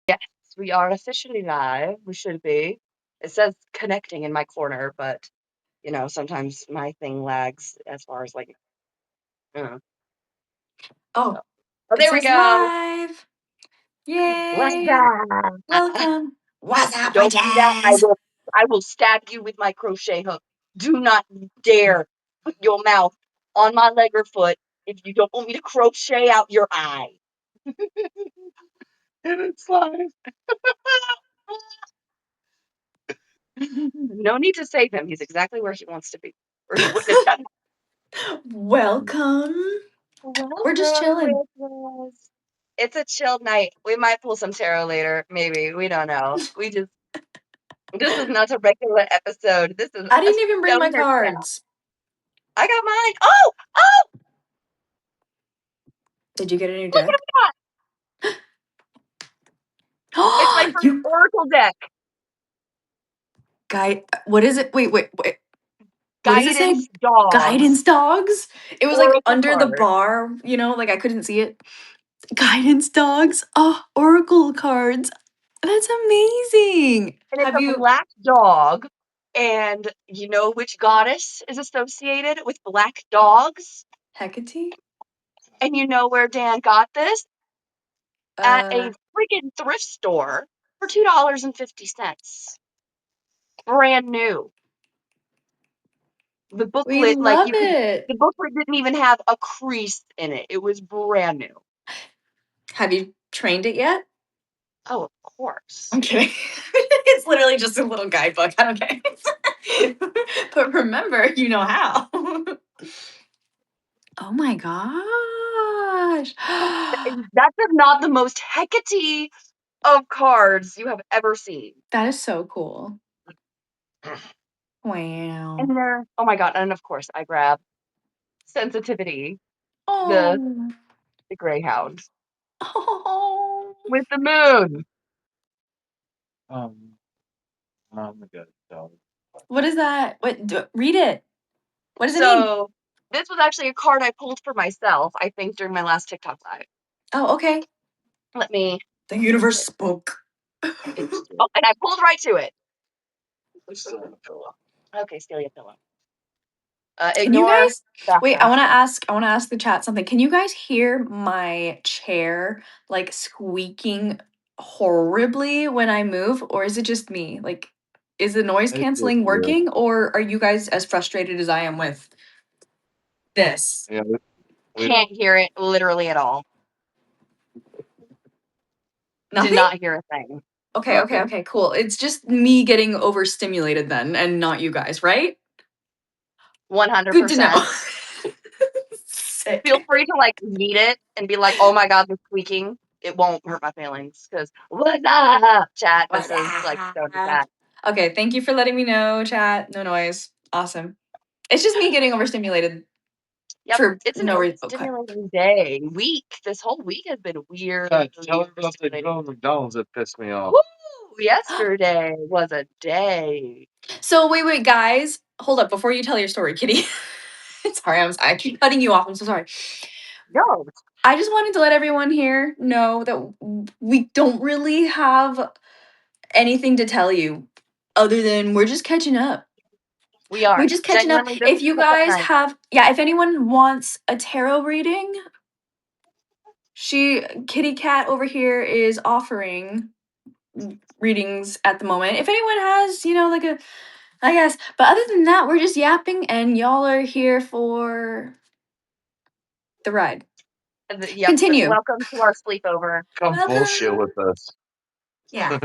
Yes, we are officially live. We should be. It says connecting in my corner, but sometimes my thing lags as far as like, uh, Oh, so. Oh, it there we says go. live. What's Yay. that? Welcome. What's up, Don't do that. I witches? will. I will stab you with my crochet hook. Do not dare put your mouth on my leg or foot if you don't want me to crochet out your eye. And it's live. No need to save him. He's exactly where he wants to be, or he wouldn't have done Welcome. We're just Welcome, chilling. witches. It's a chill night. We might pull some tarot later, maybe. We don't know. This is not a regular episode. This is I a didn't even bring my stoner chat. cards. I got mine. Oh, oh, Did you get a new look deck? at that. It's my first You Oracle deck. guy, what is it? Wait. What does it say? Guidance dogs. Guidance dogs? It was like Oracle under the card. bar, like I couldn't see it. Guidance dogs. Oh, oracle cards. That's amazing. And it's Have a you black dog. And you know which goddess is associated with black dogs? Hecate? And you know where Dan got this? At a Uh, freaking thrift store for $2.50. Brand new. The we booklet, love it. the booklet didn't even have a crease in it. It was brand new. Have you trained it yet? Oh, of course. I'm kidding. It's literally just a little guidebook. I don't care. But remember, you know how. Oh my gosh. That's not the most Hecate of cards you have ever seen. That is so cool. Wow. And oh my God. And of course, I grab Sensitivity, the, Oh. the Greyhound Oh. with the moon. I'm a good dog. What is that? Read it. What does it mean? So this was actually a card I pulled for myself, I think, during my last TikTok live. Oh, okay. Let me. The universe spoke. Oh, and I pulled right to it. Okay, steal your pillow. Can you Ignore guys wait, background. I wanna ask the chat something. Can you guys hear my chair like squeaking horribly when I move, or is it just me? Like, is the noise It's just canceling you. working, or are you guys as frustrated as I am with this? Yeah, we Can't hear it literally at all. Did Nothing? not hear a thing. nothing. Okay, cool. It's just me getting overstimulated then and not you guys, right? Good to 100%. know. Feel Sick. free to like read it and be like, "Oh my God, the squeaking." It won't hurt my feelings because what's up, chat? This What's is like Stoner up? Chat. Okay, thank you for letting me know, chat. No noise. Awesome. It's just me getting overstimulated Yep, for it's an no reason. Okay. overstimulating day. This whole week has been weird. Tell me about the Joe McDonald's that pissed me off. Woo! Yesterday was a day. So wait, guys, hold up before you tell your story, Kitty. Sorry, I keep cutting you off. I'm so sorry. No, I just wanted to let everyone here know that we don't really have anything to tell you other than we're just catching up. we We're are just catching up. genuinely this If is you catch up guys night. have, yeah, if anyone wants a tarot reading, Kitty Cat over here is offering readings at the moment. If anyone has, like I guess. But other than that, we're just yapping and y'all are here for the ride. Yep. Continue. Welcome to our sleepover. Come bullshit Welcome. with us. Yeah.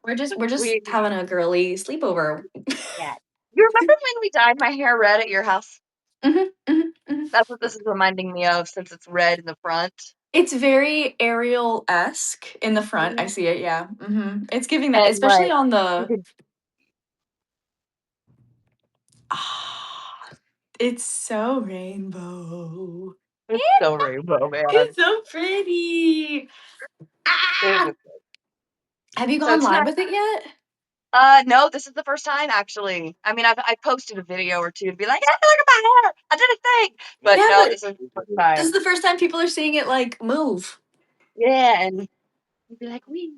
We're just We having a girly sleepover. Yeah. You remember when we dyed my hair red at your house? Mhm, mhm, mhm. That's what this is reminding me of since it's red in the front. It's very Ariel-esque in the front. I see it, yeah. It's giving that, And especially like on you the could ah, it's so rainbow. it's so rainbow, man. It's so pretty. It Ah! was Have you so gone live tonight. with it yet? No, this is the first time actually. I mean, I posted a video or two to be like, "Hey, look at my hair! I did a thing." But Yeah, no, but this is the first this is time. the first time people are seeing it like move. Yeah, and you'd be like, "Wee."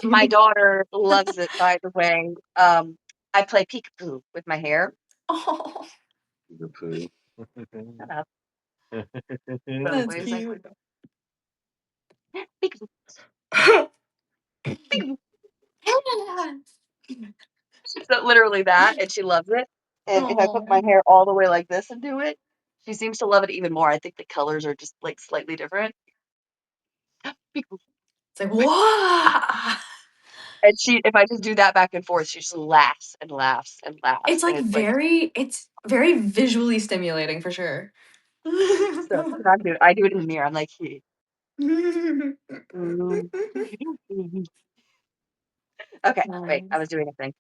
My daughter loves it, by the way. I play peekaboo with my hair. Oh, The poo. Shut up. So that's what was I cute. saying? Peekaboo, peekaboo. So literally that, and she loves it. And if I put my Oh, hair all the way like this and do it, she seems to love it even more. I think the colors are just like slightly different. Peekaboo. it's like what? And if I just do that back and forth, she just laughs and laughs and It's laughs, and like it's like it's very visually stimulating for sure. so. I do it in the mirror. I'm like, "Hey, ooh." Okay, wait, I Nice. was doing a thing.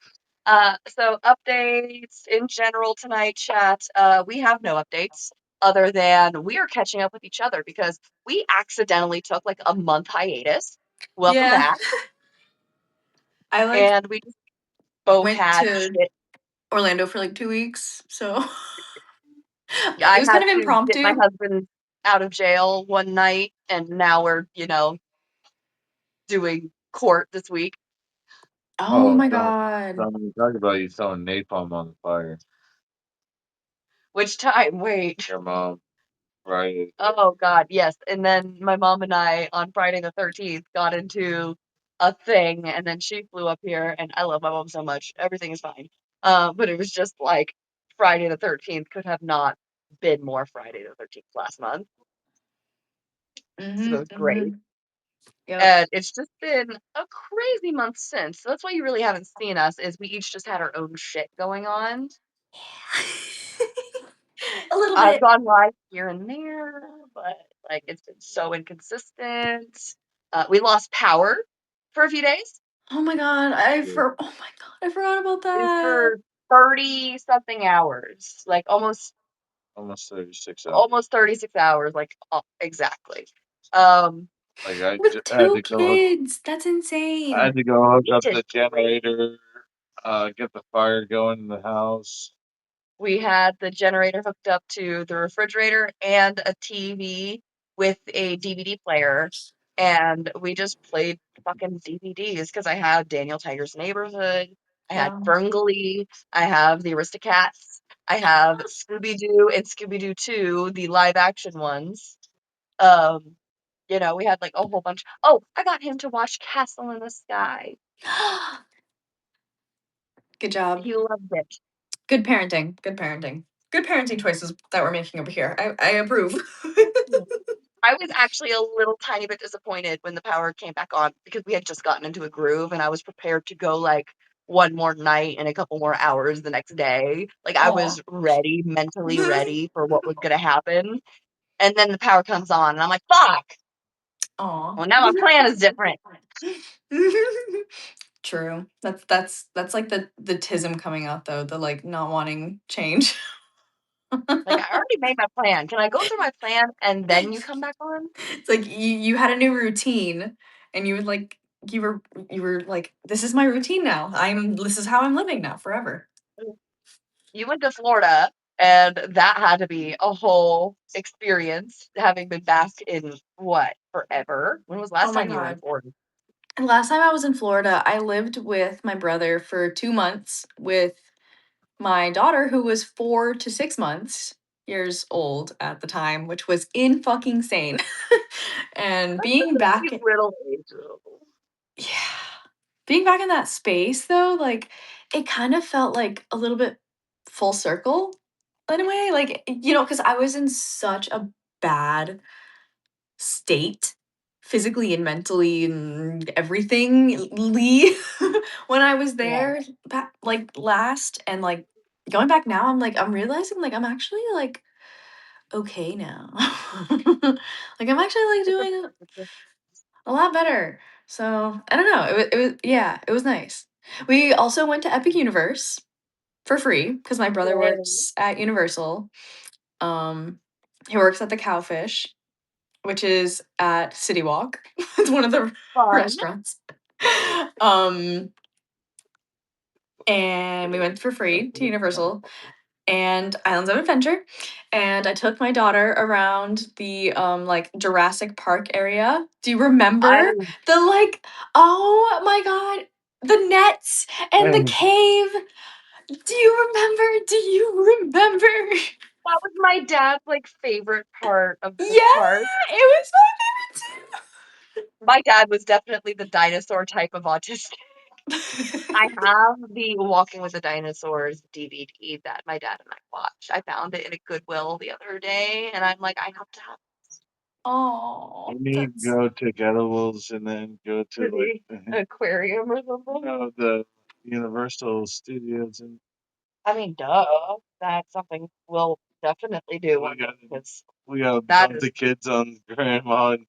So updates in general tonight, chat. We have no updates other than we are catching up with each other because we accidentally took like a month hiatus. Welcome Yeah, back. I like And we just both went had to shit. Orlando for like 2 weeks, so it I was had kind of to get my impromptu. husband out of jail one night, and now we're, doing court this week. Oh Oh, my don't, god. don't even talk about you throwing napalm on the fire. Which time? Wait. Your mom, right? Oh God, yes. And then my mom and I on Friday the 13th got into a thing, and then she flew up here, and I love my mom so much. Everything is fine. But it was just like Friday the 13th could have not been more Friday the 13th last month. So it Mhm. was great. Mhm. Yep. And it's just been a crazy month since. So that's why you really haven't seen us, is we each just had our own shit going on. A little I've bit. gone live here and there, but like it's been so inconsistent. We lost power for a few days. Oh my god, oh my god, I forgot about It was that. for 30 something hours, like almost Almost 36 hours. almost 36 hours, like exactly. Um, Like With had two to go, kids, that's I insane. had to go hook we up did the generator, get the fire going in the house. We had the generator hooked up to the refrigerator and a TV with a DVD player, and we just played fucking DVDs because I had Daniel Tiger's Neighborhood, I had Yeah. Ferngully, I have the Aristocats, I have Scooby Doo and Scooby Doo 2, the live action ones. Um, we had like a whole bunch. Oh, I got him to watch Castle in the Sky. Good job. He loved it. Good parenting. Good parenting. Good parenting choices that we're making over here. I approve. Thank you. I was actually a little tiny bit disappointed when the power came back on because we had just gotten into a groove and I was prepared to go like one more night and a couple more hours the next day. Like I Aw. was ready, mentally ready for what was going to happen. And then the power comes on and I'm like, fuck. Aw. Well, now my plan is different. True. That's like the tism coming out though, the like not wanting change. Like I already made my plan. Can I go through my plan and then you come back on? It's like you had a new routine and you would like you were like, this is my routine now. This is how I'm living now forever. You went to Florida and that had to be a whole experience having been back in what, forever? When was the Oh last my time you were in god. Florida? And last time I was in Florida, I lived with my brother for 2 months with my daughter, who was 4 to 6 months years old at the time, which was in fucking sane. And That's such being a back, cute little age, though. yeah, being back in that space though, like it kind of felt like a little bit full circle in a way, like because I was in such a bad state physically and mentally and everything when I was Yeah. there back like last and like going back now I'm realizing like I'm actually like okay now. Like I'm actually like doing a lot better. So I don't know. It was yeah, it was nice. We also went to Epic Universe for free because my brother Yay. works at Universal. Um he works at the Cowfish, which is at City Walk. It's one of the Fun. restaurants. Um, and we went for free to Universal. and Islands of Adventure. And I took my daughter around the like Jurassic Park area. Do you I remember the like, oh my god, the nets and the And cave? Do you remember? Do you remember? That was my dad's like favorite part of the Yeah, park. it was my favorite My dad was definitely the dinosaur type of autistic. too. I have the Walking with the Dinosaurs DVD that my dad and I watched. I found it in a Goodwill the other day, and I'm like, I have to have Oh, we need to that's go take edibles and then go it to to the aquarium or something. no, the Universal Studios and I mean, duh. That's something we'll definitely do we one day got because we gotta that dump is the kids on grandma and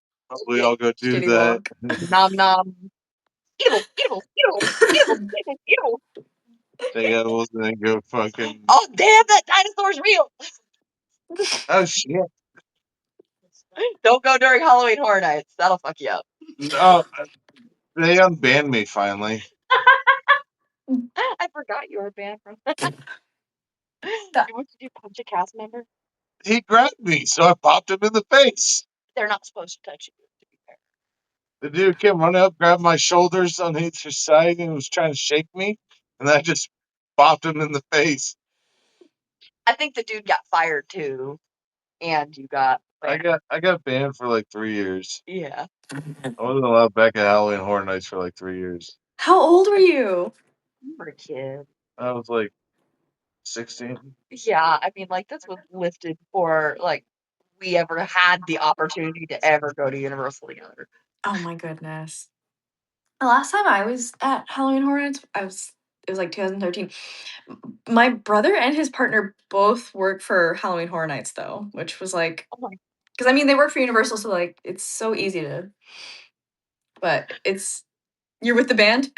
we all go do shitty that. walk. nom nom. Evil, evil, evil, evil, evil, evil. Take edibles and then go fucking Oh, damn, that dinosaur's real. oh shit. Don't go during Halloween Horror Nights. That'll fuck you up. No, they unbanned me finally. I forgot you were banned from. That- What did you punch a cast member? He grabbed me, so I popped him in the face. They're not supposed to touch you, to be fair. The dude came running up, grabbed my shoulders on each side, and was trying to shake me, and I just popped him in the face. I think the dude got fired too, and you got banned. I got banned for like 3 years. Yeah. I wasn't allowed back at Halloween Horror Nights for like 3 years. How old were you? You were a kid. I was like 16. Yeah, I mean, like, this was lifted before, like, we ever had the opportunity to ever go to Universal together. Oh my goodness. The last time I was at Halloween Horror Nights, it was like 2013. My brother and his partner both work for Halloween Horror Nights though, which was like, Oh my because I mean they work for Universal, so like it's so easy to, but it's you're with the band.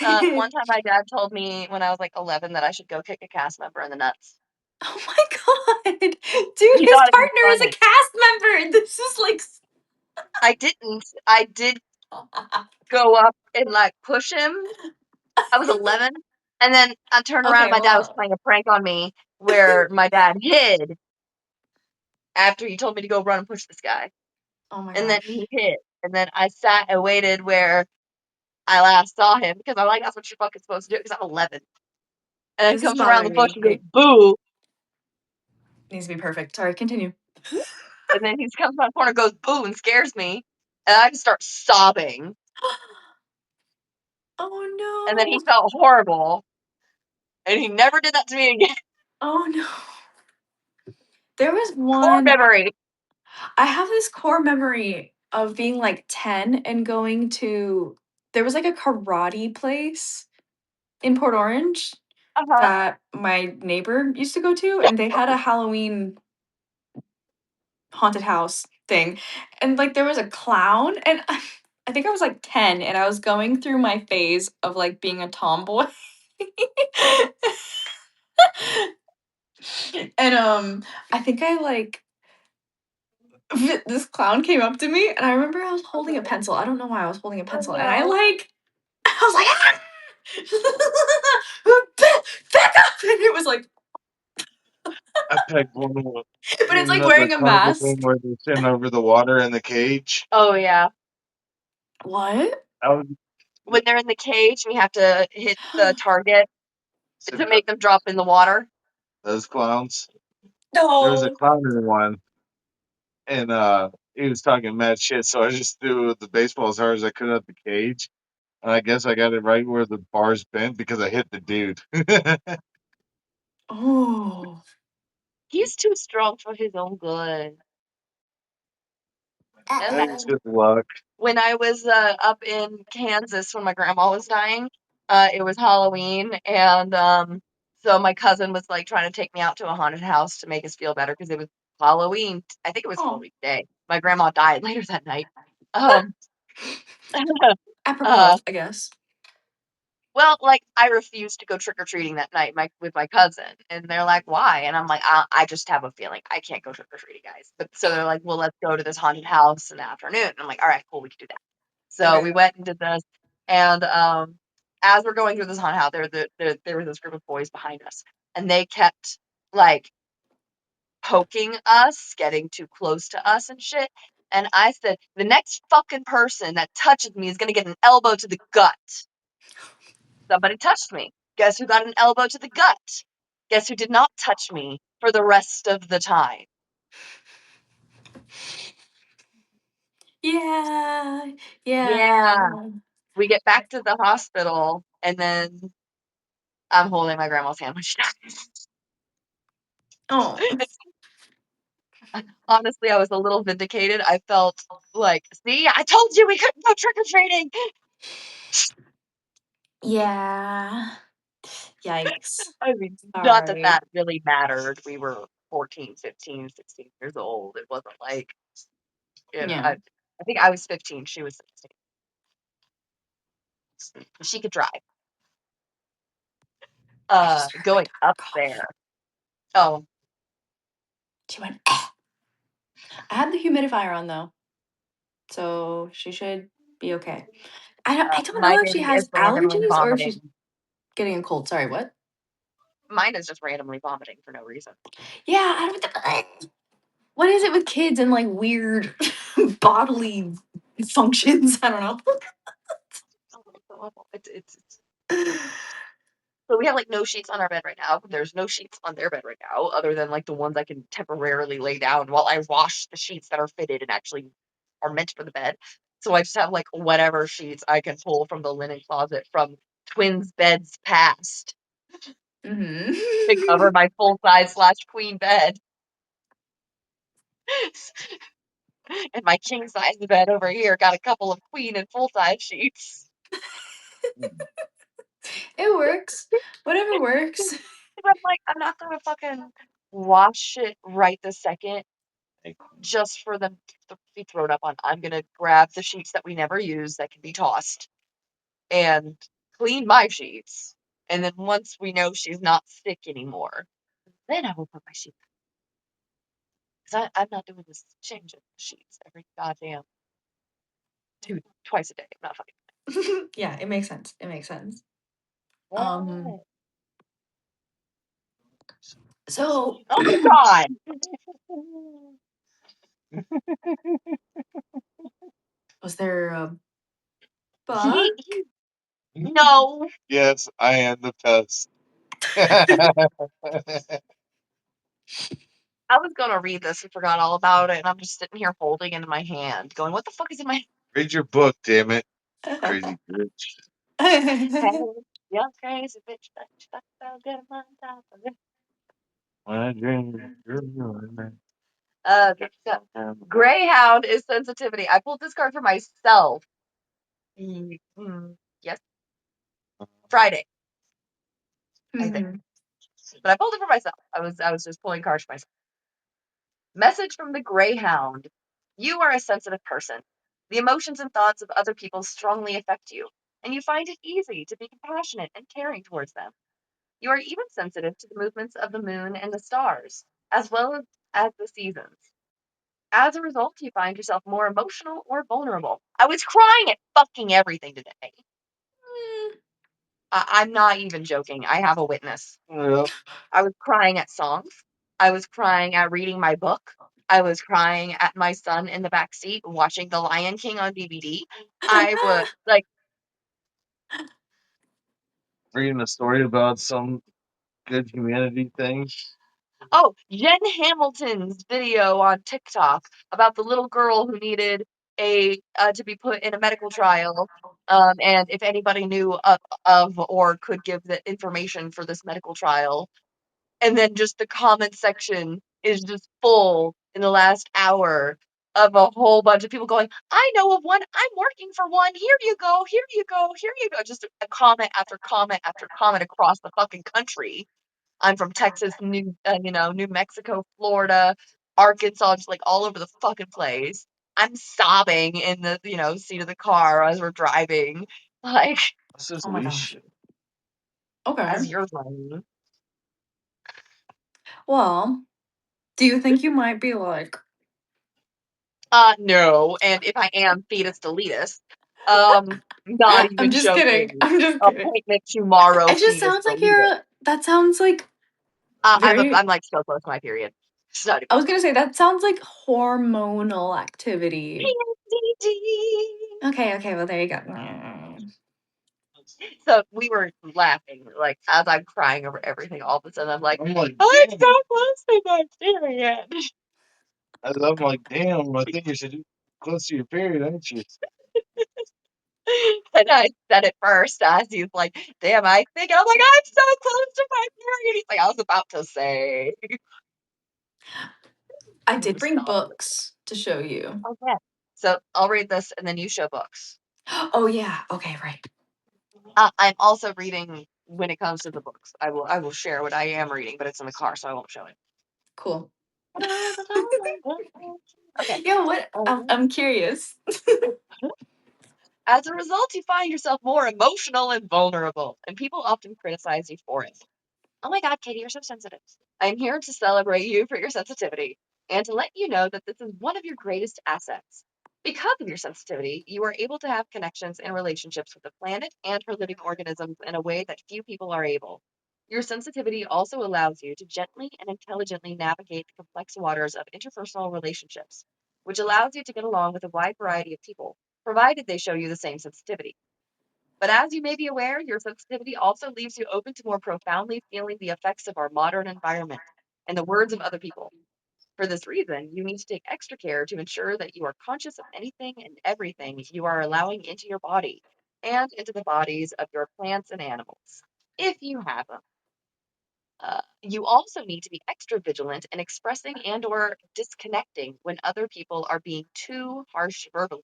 One time my dad told me when I was like 11 that I should go kick a cast member in the nuts. Oh my god, dude, He his thought it was partner is a funny. cast member. This is like, I didn't. I did go up and like push him. I was 11. And then I turned around and okay, my dad was well, playing a prank on me where my dad hid after he told me to go run and push this guy. oh my And then gosh, he hid. And then I sat and waited where I last saw him because I'm like, that's what you're fucking supposed to do because I'm 11. And then this is comes around the bothering bush me. and goes, Wait, boo. needs to be perfect. Sorry, continue. And then he comes around the corner, goes, boo, and scares me. And I just start sobbing. Oh And then he no. felt horrible. And he never did that to me again. Oh no. There was Core one, memory. I have this core memory of being like 10 and going to, there was like a karate place in Port Orange Uh-huh. that my neighbor used to go to, and they had a Halloween haunted house thing. And like there was a clown, and I think I was like 10 and I was going through my phase of like being a tomboy. And I think I like this clown came up to me and I remember I was holding a Uh-huh. pencil. I don't know why I was holding a Oh pencil and I no. like I was like back up and it was like I pegged one of the, but it's you like know, the wearing a carnival mask. thing where they're sitting over the water in the cage. Oh yeah. What? I was When they're in the cage, we have to hit the target to make them drop in the water. those clowns. There was a No. clown in one, and he was talking mad shit. So I just threw the baseball as hard as I could at the cage, and I guess I got it right where the bars bent because I hit the dude. Oh. He's too strong for his own good. That's It was Uh-oh. just luck. when I was up in Kansas when my grandma was dying. It was Halloween, and so my cousin was like trying to take me out to a haunted house to make us feel better because it was Halloween. I think it was Oh. Halloween day. My grandma died later that night. Um, Apropos, uh, I guess. well, like I refused to go trick or treating that night, with my cousin, and they're like, "Why?" And I'm like, I just have a feeling I can't go trick or treating, guys." But so they're like, "Well, let's go to this haunted house in the afternoon." And I'm like, "All right, cool, we can do that." So we Okay. went and did this, and as we're going through this haunted house, there was this group of boys behind us, and they kept like poking us, getting too close to us and shit. And I said, the next fucking person that touches me is gonna get an elbow to the gut. Somebody touched me. Guess who got an elbow to the gut? Guess who did not touch me for the rest of the time? Yeah. Yeah. Yeah. We get back to the hospital, and then I'm holding my grandma's hand when she dies. Oh. Honestly, I was a little vindicated. I felt like, see, I told you we couldn't go trick or treating. Yeah. Yikes. I mean, not that Sorry. that really mattered. We were 14, 15, 16 years old. It wasn't like, Yeah. I think I was 15, she was 16. She could drive. I just heard my Going daughter up cough. there. Oh, She went, "Eh." I have the humidifier on though, so she should be okay. I don't my know if she baby is has randomly allergies or if she's vomiting. getting a cold. Sorry, what? Mine is just randomly vomiting for no reason. Yeah, I don't. What is it with kids and like weird bodily functions? I don't Oh, it's so awful. It's know. So we have like no sheets on our bed right now. There's no sheets on their bed right now, other than like the ones I can temporarily lay down while I wash the sheets that are fitted and actually are meant for the bed. So I just have like whatever sheets I can pull from the linen closet from twins beds past to cover Hmm. my full size slash queen bed and my king size bed over here got a couple of queen and full size sheets. It works. Whatever works. I'm like, I'm not gonna fucking wash it right this second just for them to be thrown up on. I'm gonna grab the sheets that we never use that can be tossed and clean my sheets. And then once we know she's not sick anymore, then I will put my sheets. Because I'm not doing this changing sheets every goddamn twice a day. I'm not fucking. Yeah, it makes sense. It makes sense. Um, What? so Oh my god! was there a bug? He no. Yes, I am the pest. I was gonna read this and forgot all about it, and I'm just sitting here holding it in my hand, going, "What the fuck is in my Read your book, damn it, crazy bitch. head? Young crazy bitch, that's so good on top of it." My dream, you're Good stuff. Greyhound is sensitivity. I pulled this card for myself. Yes, Friday, I think. Mhm. But I pulled it for myself. I was just pulling cards for myself. Message from the Greyhound. You are a sensitive person. The emotions and thoughts of other people strongly affect you, and you find it easy to be compassionate and caring towards them. You are even sensitive to the movements of the moon and the stars, as well as the seasons. As a result, you find yourself more emotional or vulnerable. I was crying at fucking everything today. Mm. I'm not even joking. I have a witness. Yep. I was crying at songs. I was crying at reading my book. I was crying at my son in the back seat watching The Lion King on DVD. I was like, Reading a story about some good humanity thing. oh, Jen Hamilton's video on TikTok about the little girl who needed a to be put in a medical trial. And if anybody knew of or could give the information for this medical trial, and then just the comment section is just full in the last hour of a whole bunch of people going, I know of one, I'm working for one, here you go, here you go, here you go. Just a comment after comment after comment across the fucking country. I'm from Texas, New Mexico, Florida, Arkansas, just like all over the fucking place. I'm sobbing in the, seat of the car as we're driving, like What's this Oh my leash? gosh. Okay. as you're running. Well, do you think you might be like, No, and if I am fetus deletus, Not I'm even just kidding. joking. I'm just kidding. Appointment tomorrow, It just fetus sounds like deleted. that sounds like very, I'm like so close to my period. It's not I even was gonna say, that sounds like hormonal activity. PMDD. Okay, well, there you go. So we were laughing, like as I'm crying over everything. All of a sudden, I'm like, I'm like, I'm damn. so close to my period. I'm like, damn. I think you should be close to your period, aren't you? And I said it first as he's like, damn, I think. And I'm like, I'm so close to my period. He's like, I was about to say. I did bring Stop. books to show you. Okay. So I'll read this and then you show books. Oh yeah. Okay, right. I'm also reading when it comes to the books. I will share what I am reading, but it's in the car, so I won't show it. Cool. Okay. Yeah, what? Um, I'm curious. As a result, you find yourself more emotional and vulnerable, and people often criticize you for it. Oh my God, Katie, you're so sensitive. I'm here to celebrate you for your sensitivity and to let you know that this is one of your greatest assets. Because of your sensitivity, you are able to have connections and relationships with the planet and her living organisms in a way that few people are able. Your sensitivity also allows you to gently and intelligently navigate the complex waters of interpersonal relationships, which allows you to get along with a wide variety of people, provided they show you the same sensitivity. But as you may be aware, your sensitivity also leaves you open to more profoundly feeling the effects of our modern environment and the words of other people. For this reason, you need to take extra care to ensure that you are conscious of anything and everything you are allowing into your body and into the bodies of your plants and animals, if you have them. You also need to be extra vigilant in expressing and or disconnecting when other people are being too harsh verbally.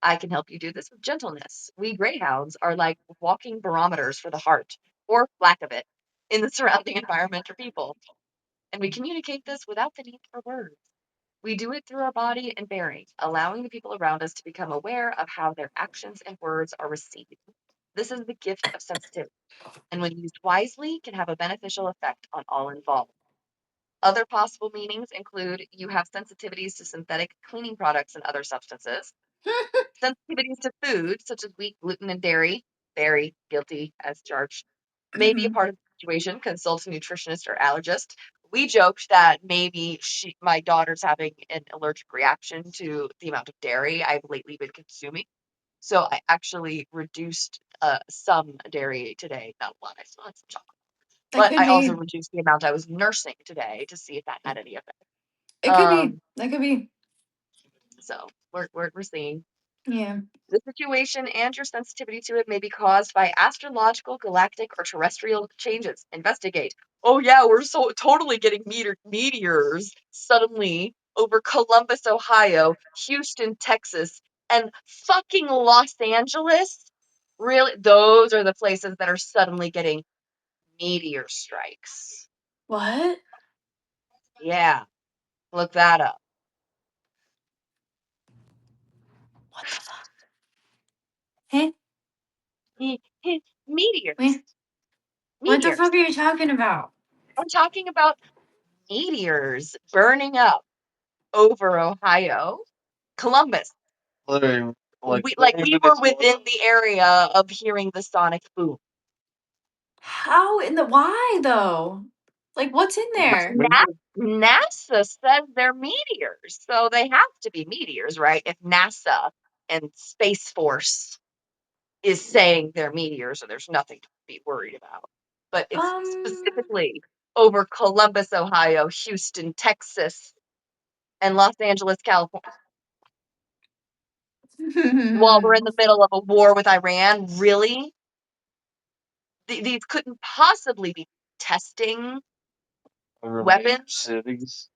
I can help you do this with gentleness. We greyhounds are like walking barometers for the heart, or lack of it, in the surrounding environment or people. And we communicate this without the need for words. We do it through our body and bearing, allowing the people around us to become aware of how their actions and words are received. This is the gift of sensitivity, and when used wisely, can have a beneficial effect on all involved. Other possible meanings include you have sensitivities to synthetic cleaning products and other substances, sensitivities to food, such as wheat, gluten, and dairy, very guilty as charged, may be a Mhm. part of the situation. Consult a nutritionist or allergist. We joked that maybe my daughter's having an allergic reaction to the amount of dairy I've lately been consuming. So I actually reduced some dairy today. Not a lot. I still had some chocolate, That but could I also be. reduced the amount I was nursing today to see if that had any effect. It could be. Um, That could be. so we're seeing. Yeah. The situation and your sensitivity to it may be caused by astrological, galactic, or terrestrial changes. Investigate. Oh yeah, we're so totally getting meteors suddenly over Columbus, Ohio, Houston, Texas, and fucking Los Angeles. Really, those are the places that are suddenly getting meteor strikes. What? Yeah, look that up. What the fuck? Hey, Meteors. wait. What the Meteors. fuck are you talking about? I'm talking about meteors burning up over Ohio, Columbus. Literally, like We 20 we were minutes away. within the area of hearing the sonic boom. How in the why though? Like, what's in there? NASA says they're meteors, so they have to be meteors, right? If NASA and Space Force is saying they're meteors, so there's nothing to be worried about. But it's Um. specifically over Columbus, Ohio, Houston, Texas, and Los Angeles, California. While we're in the middle of a war with Iran, really? These couldn't possibly be testing Over major weapons. cities.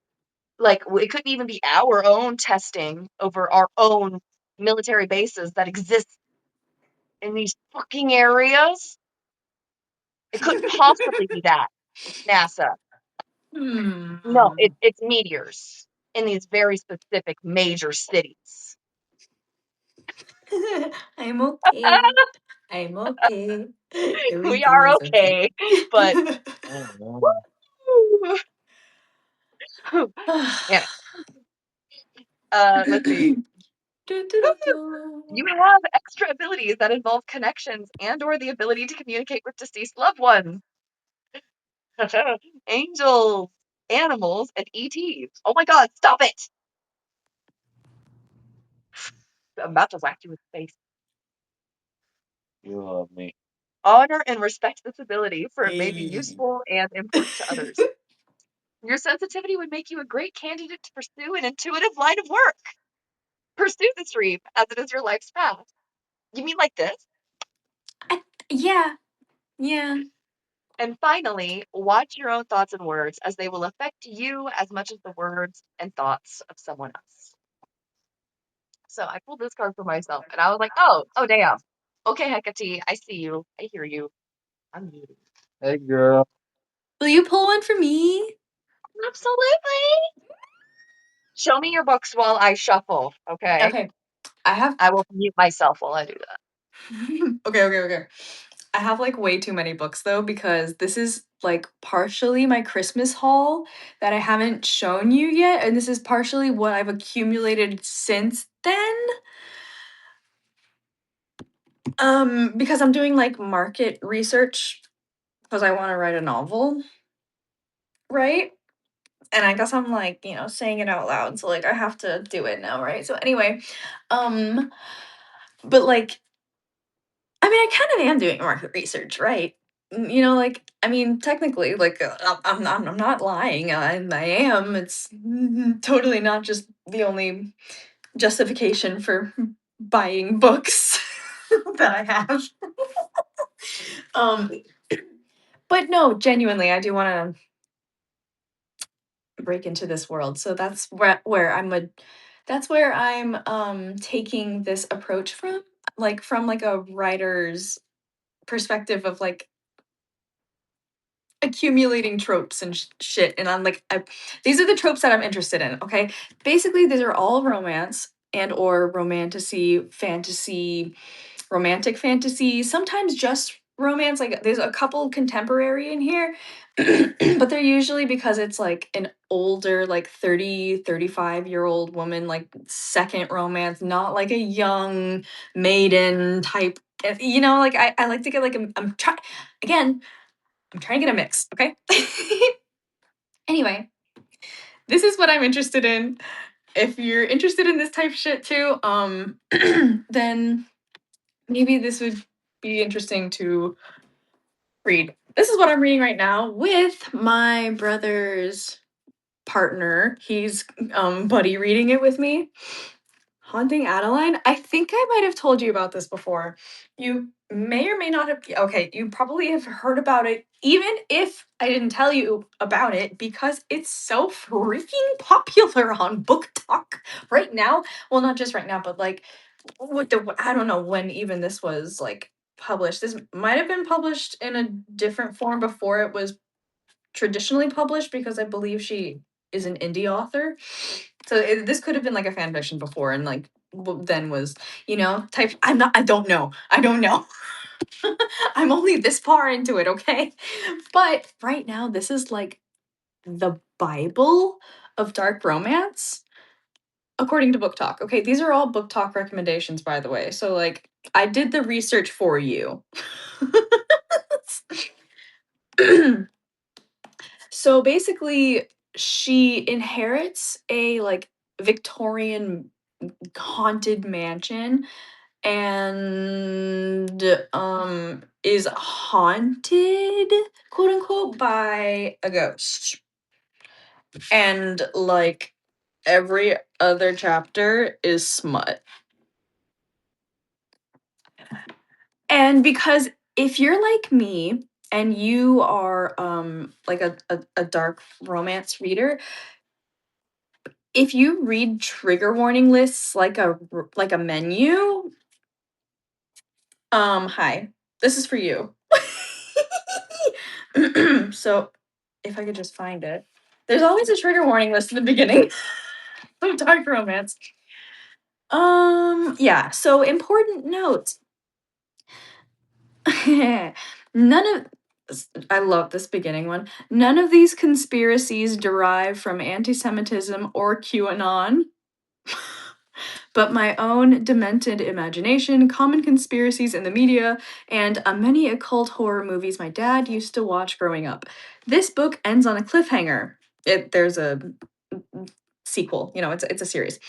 Like, it couldn't even be our own testing over our own military bases that exist in these fucking areas. It couldn't possibly be that. NASA. No, Hmm. it's meteors in these very specific major cities. I'm okay. I'm okay. We Everything are is okay. okay, but Oh, no. man, let's see. Du, du, du, du. You have extra abilities that involve connections and or the ability to communicate with deceased loved ones. Angels, animals, and ETs. Oh my god, stop it! I'm about to whack you with the face. You love me. Honor and respect this ability, for it may be Hey. useful and important to others. Your sensitivity would make you a great candidate to pursue an intuitive line of work. Pursue this dream, as it is your life's path. You mean like this? I, yeah, yeah. And finally, watch your own thoughts and words, as they will affect you as much as the words and thoughts of someone else. So I pulled this card for myself, and I was like, oh, damn. Okay, Hecate, I see you. I hear you. I'm muted. Hey, girl. Will you pull one for me? Absolutely. Show me your books while I shuffle, okay? Okay, I have. I will mute myself while I do that. Okay. I have like way too many books though because this is like partially my Christmas haul that I haven't shown you yet, and this is partially what I've accumulated since then. Because I'm doing like market research because I want to write a novel, right? And I guess I'm like, saying it out loud, so like I have to do it now, right? So anyway, um, but like I mean, I kind of am doing market research, right? Like I mean, technically, like I'm not lying. I am. It's totally not just the only justification for buying books that I have. Um, but no, genuinely, I do want to break into this world. So that's where I'm taking this approach from like a writer's perspective of like accumulating tropes and shit, and I'm like these are the tropes that I'm interested in. Okay, basically these are all romance and or romantic fantasy, sometimes just romance. Like there's a couple contemporary in here, but they're usually because it's like an older, like 30-35 year old woman, like second romance, not like a young maiden type. Like I like to get like I'm trying again, I'm trying to get a mix, okay? Anyway, this is what I'm interested in. If you're interested in this type of shit too, then maybe this would be interesting to read. This is what I'm reading right now with my brother's partner. He's buddy reading it with me. Haunting Adeline. I think I might have told you about this before. You may or may not have. Okay, you probably have heard about it, even if I didn't tell you about it, because it's so freaking popular on Book Talk right now. Well, not just right now, but like, I don't know when even this was like published. This might have been published in a different form before it was traditionally published, because I believe she is an indie author. So this could have been like a fan fiction before, and like then was type. I don't know. I don't know. I'm only this far into it, okay? But right now, this is like the Bible of dark romance, according to Book Talk. Okay, these are all Book Talk recommendations, by the way. So like, I did the research for you. So basically, she inherits a like Victorian haunted mansion, and is haunted, quote unquote, by a ghost. And like every other chapter is smut. And because if you're like me and you are like a dark romance reader, if you read trigger warning lists like a menu, hi, this is for you. So if I could just find it, there's always a trigger warning list at the beginning of dark romance. Yeah, so important notes. None of I love this beginning one. None of these conspiracies derive from anti-Semitism or QAnon. but my own demented imagination, common conspiracies in the media, and many occult horror movies my dad used to watch growing up. This book ends on a cliffhanger. There's a sequel, it's a series.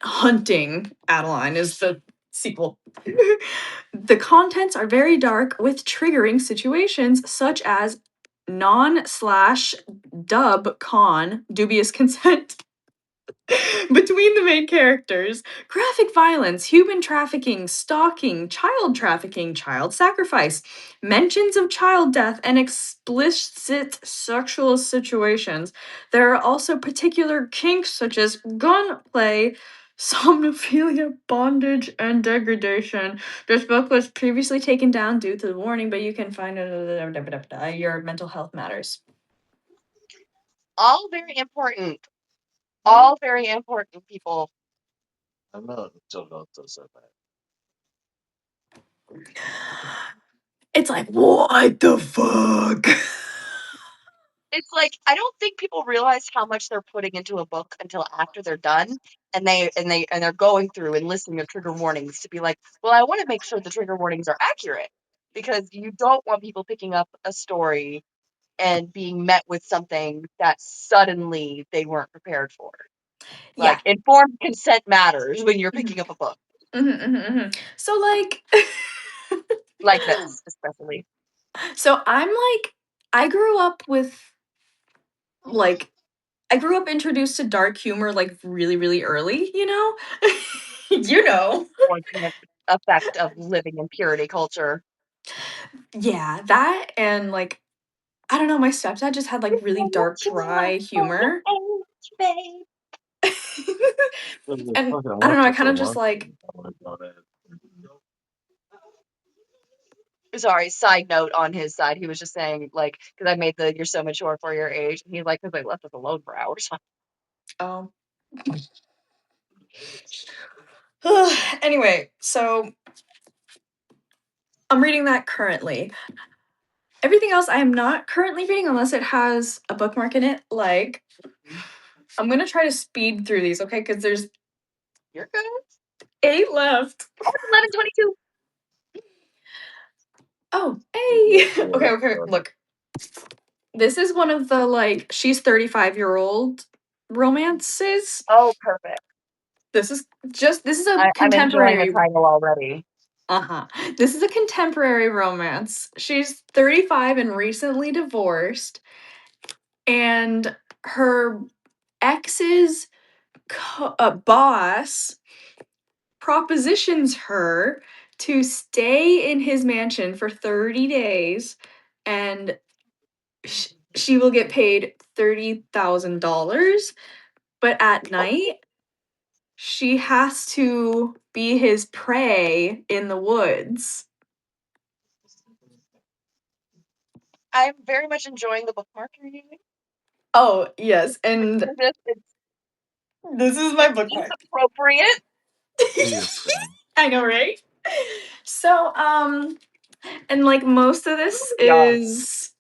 Hunting Adeline is the sequel. The contents are very dark with triggering situations such as non/dub con dubious consent between the main characters, graphic violence, human trafficking, stalking, child sacrifice, mentions of child death, and explicit sexual situations. There are also particular kinks such as gunplay, somnophilia, bondage, and degradation. This book was previously taken down due to the warning, but you can find it your mental health matters. All very important. All very important, people. I'm not so not so bad. It's like, what the fuck? It's like I don't think people realize how much they're putting into a book until after they're done, and they're going through and listening to trigger warnings to be like, well, I want to make sure the trigger warnings are accurate because you don't want people picking up a story and being met with something that suddenly they weren't prepared for. Yeah. Like informed consent matters when you're Mhm, picking up a book So like like this, especially. so I'm like I grew up with like I grew up introduced to dark humor like really really early, you know? You know. Unfortunate effect of living in purity culture. Yeah, that and like I don't know, my stepdad just had like really dark dry humor. Babe. There's a And fucking I don't know, I electrical kind of just monster like going on it. Sorry, side note on his side, he was just saying, like, because I made the "you're so mature for your age," and he's like, "because they left us alone for hours." oh. Anyway, so I'm reading that currently. Everything else I am not currently reading unless it has a bookmark in it. Like, I'm gonna try to speed through these, okay? Because there's You're good. 8 left. Oh, it's 11:22. Oh, Yeah, hey. yeah, Okay, okay. sorry. Look, this is one of the like she's 35-year-old romances. Oh, perfect. This is a I'm enjoying the contemporary. title already. Uh-huh. This is a contemporary romance. She's 35 and recently divorced, and her ex's boss propositions her to stay in his mansion for 30 days and she will get paid $30,000. But at night, she has to be his prey in the woods. I'm very much enjoying the bookmark you're using. Oh, yes. And It's this is my it seems bookmark. appropriate. Yes, man. I know, right? So, and like most of Ooh, this yeah. is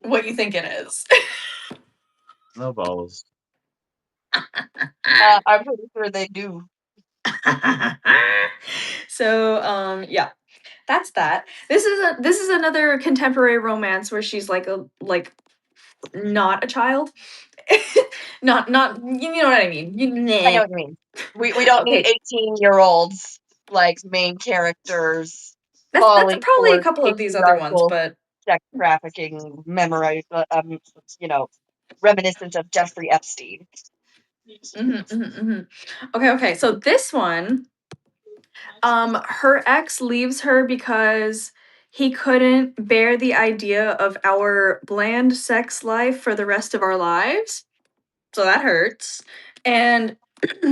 what you think it is. No balls. I'm pretty sure they do. So, yeah, that's that. This is another contemporary romance where she's like a like not a child. Not you know what I mean. I know Nah. what you mean. We don't need Okay. 18-year-olds like main characters That's falling probably a for couple of these other ones, patriarchal but sex trafficking, you know, reminiscent of Jeffrey Epstein. okay. So this one, her ex leaves her because he couldn't bear the idea of our bland sex life for the rest of our lives. So that hurts. And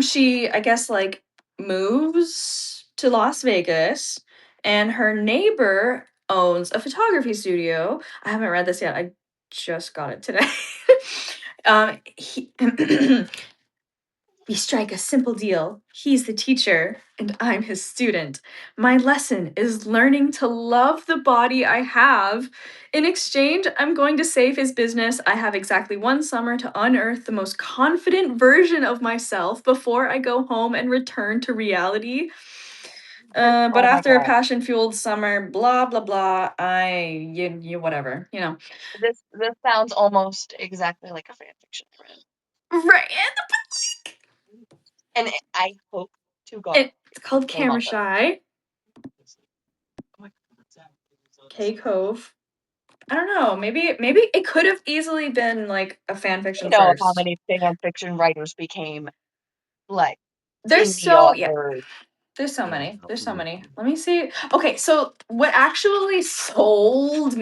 she, I guess, like moves to Las Vegas, and her neighbor owns a photography studio. I haven't read this yet. I just got it today. He, We strike a simple deal. He's the teacher, and I'm his student. My lesson is learning to love the body I have. In exchange, I'm going to save his business. I have exactly 1 summer to unearth the most confident version of myself before I go home and return to reality. But Oh my after a God. passion fueled summer, blah, blah, blah, whatever, This sounds almost exactly like a fan fiction thread. Right. And I hope to God It's called same Camera author. Shy, K Cove. I don't know. Maybe it could have easily been like a fan You fiction know how first. many fan fiction writers became like There's indie so yeah. authors. There's so Yeah, many. There's so absolutely. many. Let me see. Okay, so what actually sold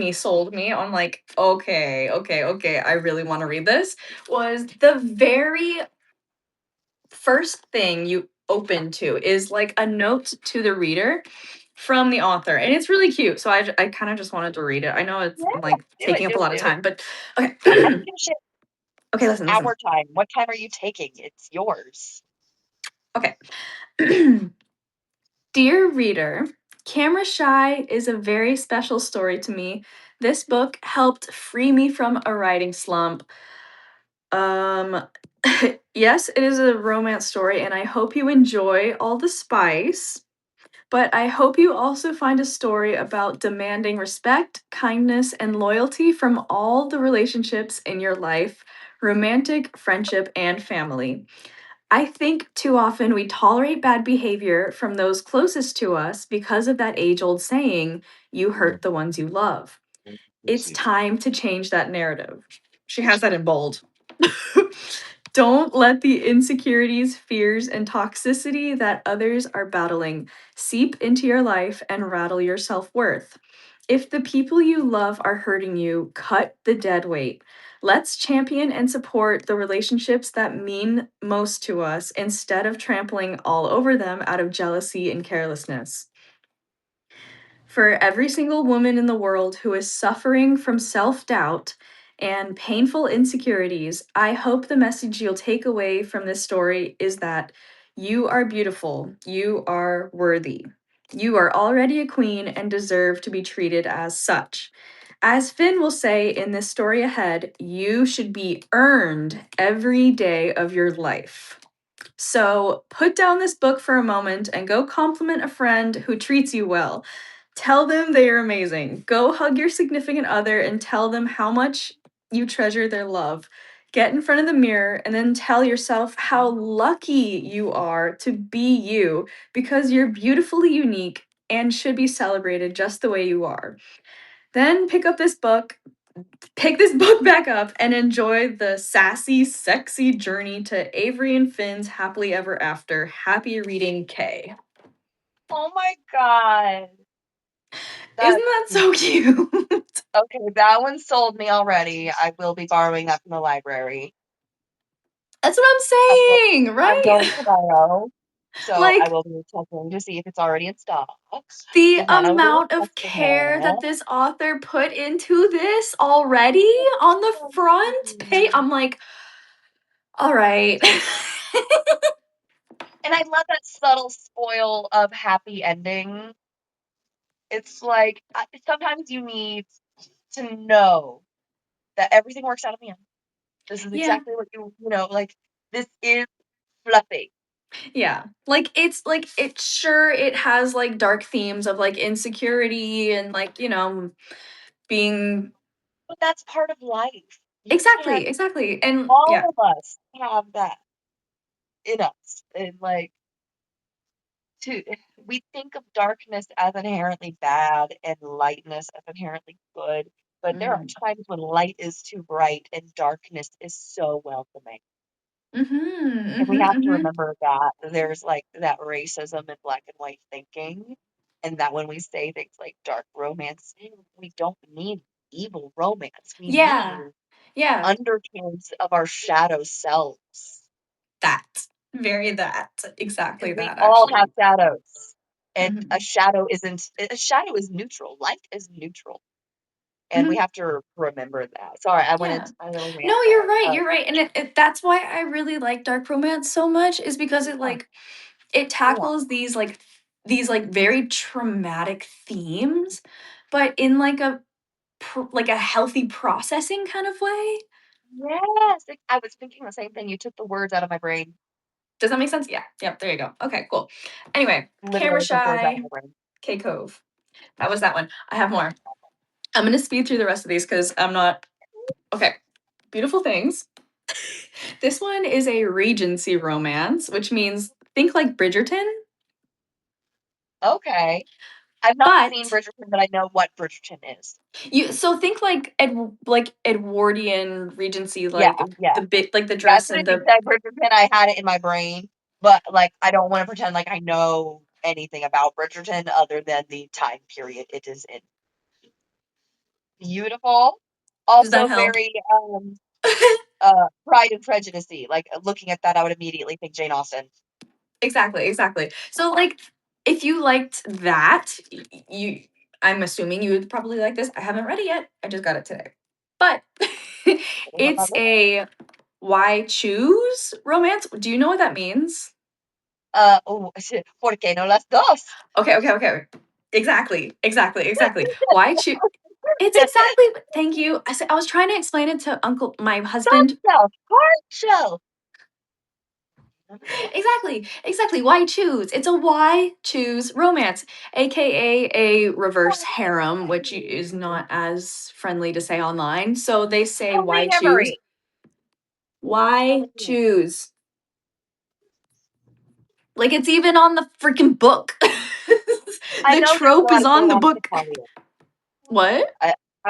me on like, okay, I really want to read this was the very first thing you open to is like a note to the reader from the author, and it's really cute. So I kind of just wanted to read it. I know it's Yeah, like do it, taking up a do lot of it, do it. time, but okay. I don't give a shit. Okay, This is listen. our time. What time are you taking? It's yours. Okay. Dear reader, Camera Shy is a very special story to me. This book helped free me from a writing slump. Um, yes, it is a romance story, and I hope you enjoy all the spice. But I hope you also find a story about demanding respect, kindness, and loyalty from all the relationships in your life, romantic, friendship, and family. I think too often we tolerate bad behavior from those closest to us because of that age old saying, you hurt the ones you love. It's time to change that narrative. She has that in bold. Don't let the insecurities, fears, and toxicity that others are battling seep into your life and rattle your self worth. If the people you love are hurting you, cut the dead weight. Let's champion and support the relationships that mean most to us instead of trampling all over them out of jealousy and carelessness. For every single woman in the world who is suffering from self doubt and painful insecurities, I hope the message you'll take away from this story is that you are beautiful, you are worthy. You are already a queen and deserve to be treated as such. As Finn will say in this story ahead, you should be earned every day of your life. So put down this book for a moment and go compliment a friend who treats you well. Tell them they are amazing. Go hug your significant other and tell them how much you treasure their love. Get in front of the mirror and then tell yourself how lucky you are to be you because you're beautifully unique and should be celebrated just the way you are. Then pick this book back up and enjoy the sassy, sexy journey to Avery and Finn's happily ever after. Happy reading, Kay. Oh my God. Isn't That's that so cute? okay. That one sold me already. I will be borrowing that from the library. That's what I'm I'm, go- saying, I'm right? going tomorrow. So I Like will be checking to see if it's already in stock. the And then I will be amount of requesting care that it. this author put into this already on the front page. I'm like, all right. And I love that subtle spoil of happy ending. It's like sometimes you need to know that everything works out in the end. This is Yeah. exactly what like this is fluffy. Yeah. Like it's like it sure it has like dark themes of like insecurity and like, being But that's part of life. You can't, exactly. And all yeah. of us have that in us. And like, to, we think of darkness as inherently bad and lightness as inherently good. But there are Mm. times when light is too bright and darkness is so welcoming. Mhm. And we Mhm. have to Mhm. remember that there's like that racism and black and white thinking. And that when we say things like dark romance, we don't mean evil romance. We Yeah. mean Yeah. undertones of our shadow selves. That. Very that. Exactly Because we that all have actually. shadows. And Mhm. a shadow is neutral. Light is neutral. and we Mhm. have to remember that. Sorry, I went Yeah. into my little No, rant you're there. right. You're right, and that's why I really like dark romance so much. Is because it Yeah, like it go on. tackles these like very traumatic themes, but in like like a healthy processing kind of way. Yes, I was thinking the same thing. You took the words out of my brain. Does that make sense? Yeah. Yep. There you go. Okay. Cool. Anyway, Camera Literally took words out of Shy, my brain. K Cove. That was that one. I have more. I'm gonna speed through the rest of these because I'm not okay. Beautiful things. This one is a Regency romance, which means think like Bridgerton, Okay. I've not seen but Bridgerton, but I know what Bridgerton is. you so think like Edwardian Regency, Yeah, like yeah. the bit like the Yeah, as dress soon as and you the said Bridgerton, I had it in my brain, but like I don't want to pretend like I know anything about Bridgerton other than the time period it is in. Beautiful. does that Also help? very Pride and Prejudice. Like looking at that, I would immediately think Jane Austen. Exactly, exactly. So like if you liked that, you I'm assuming you would probably like this. I haven't read it yet. I just got it today. But It was on my it's list. a why choose romance. Do you know what that means? Oh, ¿por qué no las dos? Okay, okay, okay. Exactly, exactly, exactly. Why choose? It's exactly. Thank you. I was trying to explain it to Uncle, my Soft husband. shell, hard shell. Exactly, exactly. Why choose? It's a why choose romance, aka a reverse harem, which is not as friendly to say online. So they say why choose? Polyamory. Why Polyamory. choose? Like it's even on the freaking book. I The know there's a trope lot is of on the nuance to book. polyamory. What?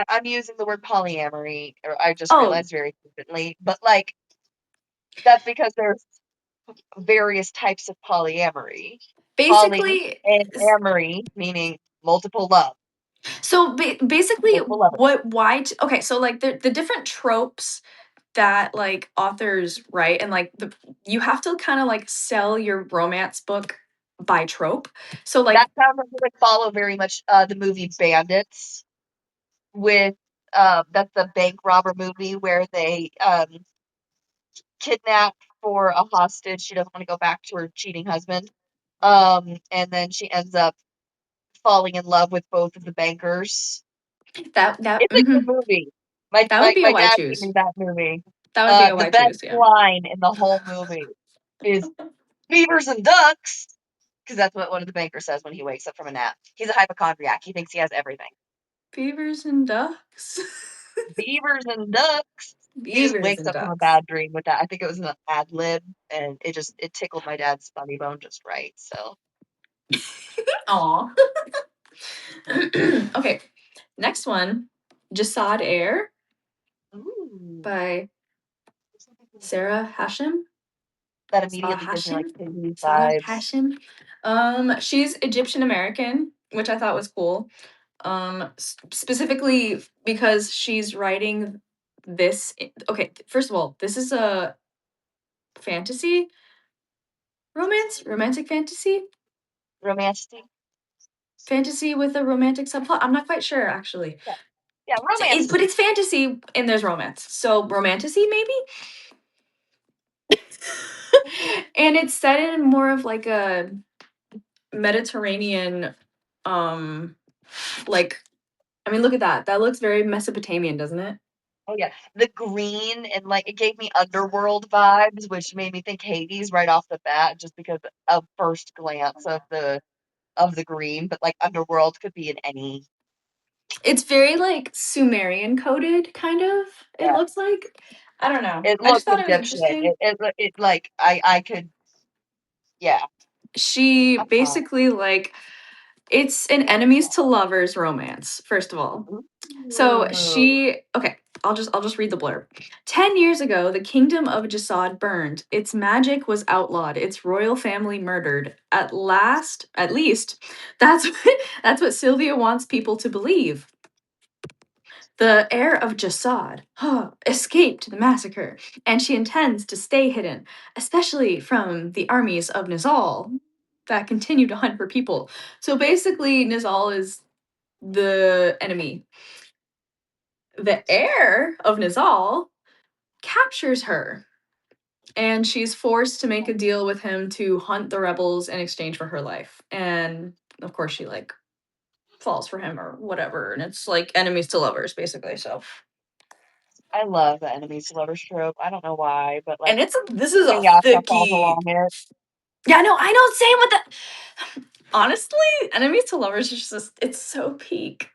I'm using the word polyamory, or I just Oh, realized very frequently, but like that's because there's various types of polyamory. Poly basically, and amory, meaning multiple love, so basically, multiple lovers. okay, so like the different tropes that like authors write and like you have to kind of like sell your romance book by trope. So That like sounds like it would follow very much the movie Bandits with that's the bank robber movie where they kidnap for a hostage. She doesn't want to go back to her cheating husband. And then she ends up falling in love with both of the bankers. that It's a good movie. My that would my, be a my why dad gave choose. me that movie. That would be a The why best choose, yeah. line in the whole movie is beavers and ducks, because that's what one of the bankers says when he wakes up from a nap. He's a hypochondriac. He thinks he has everything. Beavers and ducks. Beavers and ducks. He just Beavers wakes and up from a ducks. bad dream with that. I think it was an ad lib, and it tickled my dad's funny bone just right. So, Aw. Okay, next one, Jasad Air ooh, by Sarah Hashem. that Sarah immediately gives me like Hashem. Piggy Sarah vibes. Hashem. She's Egyptian American, which I thought was cool. Specifically because she's writing this. Okay, first of all, this is a fantasy romance, romantic fantasy, Romantic. fantasy with a romantic subplot. I'm not quite sure actually, Yeah, yeah, but romantic. it's fantasy and there's romance, so romantasy maybe. And it's set in more of like a Mediterranean, um, like I mean, look at that. That looks very Mesopotamian, doesn't it? Oh yeah, the green and like it gave me underworld vibes, which made me think Hades right off the bat, just because of first glance of the green. But like underworld could be in any. It's very like Sumerian coded, kind of. It Yeah, looks like. I don't know. it I just looks thought it was Egyptian. interesting. It like I could yeah. She Uh-huh. basically like it's an enemies to lovers romance. First of all, so Ooh. she okay. I'll just read the blurb. 10 years ago, the kingdom of Jasad burned. Its magic was outlawed. Its royal family murdered. At least, that's that's what Sylvia wants people to believe. The heir of Jasad escaped the massacre, and she intends to stay hidden, especially from the armies of Nizal that continue to hunt for people. So basically, Nizal is the enemy. the heir of Nizal captures her, and she's forced to make a deal with him to hunt the rebels in exchange for her life. And of course, she like falls for him or whatever, and it's like enemies to lovers, basically. So, I love the enemies to lovers trope. I don't know why, but and like this is a Inuyasha falls thickie. along it. Yeah, no, I know. Same with the. Honestly, enemies to lovers is just it's so peak.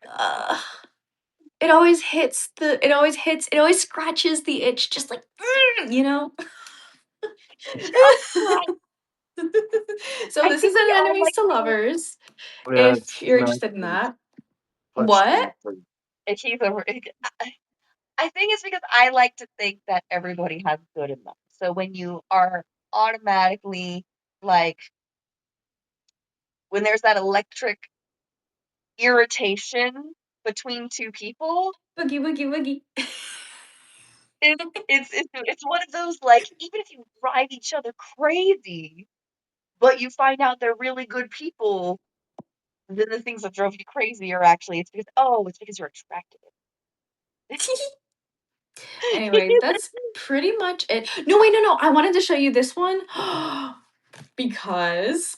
It always hits the. It always hits. It always scratches the itch, just like you know. Just right. So I this is think an we all enemies like to to. lovers. Yeah, If it's you're not interested in good. that, Plus what? Stanford. He's over. I think it's because I like to think that everybody has good in them. So when you are automatically like when there's that electric irritation between two people, Boogie woogie woogie. it, it's one of those like even if you drive each other crazy, but you find out they're really good people, then the things that drove you crazy are actually it's because you're attracted. Anyway, that's pretty much it. No, wait, no. I wanted to show you this one because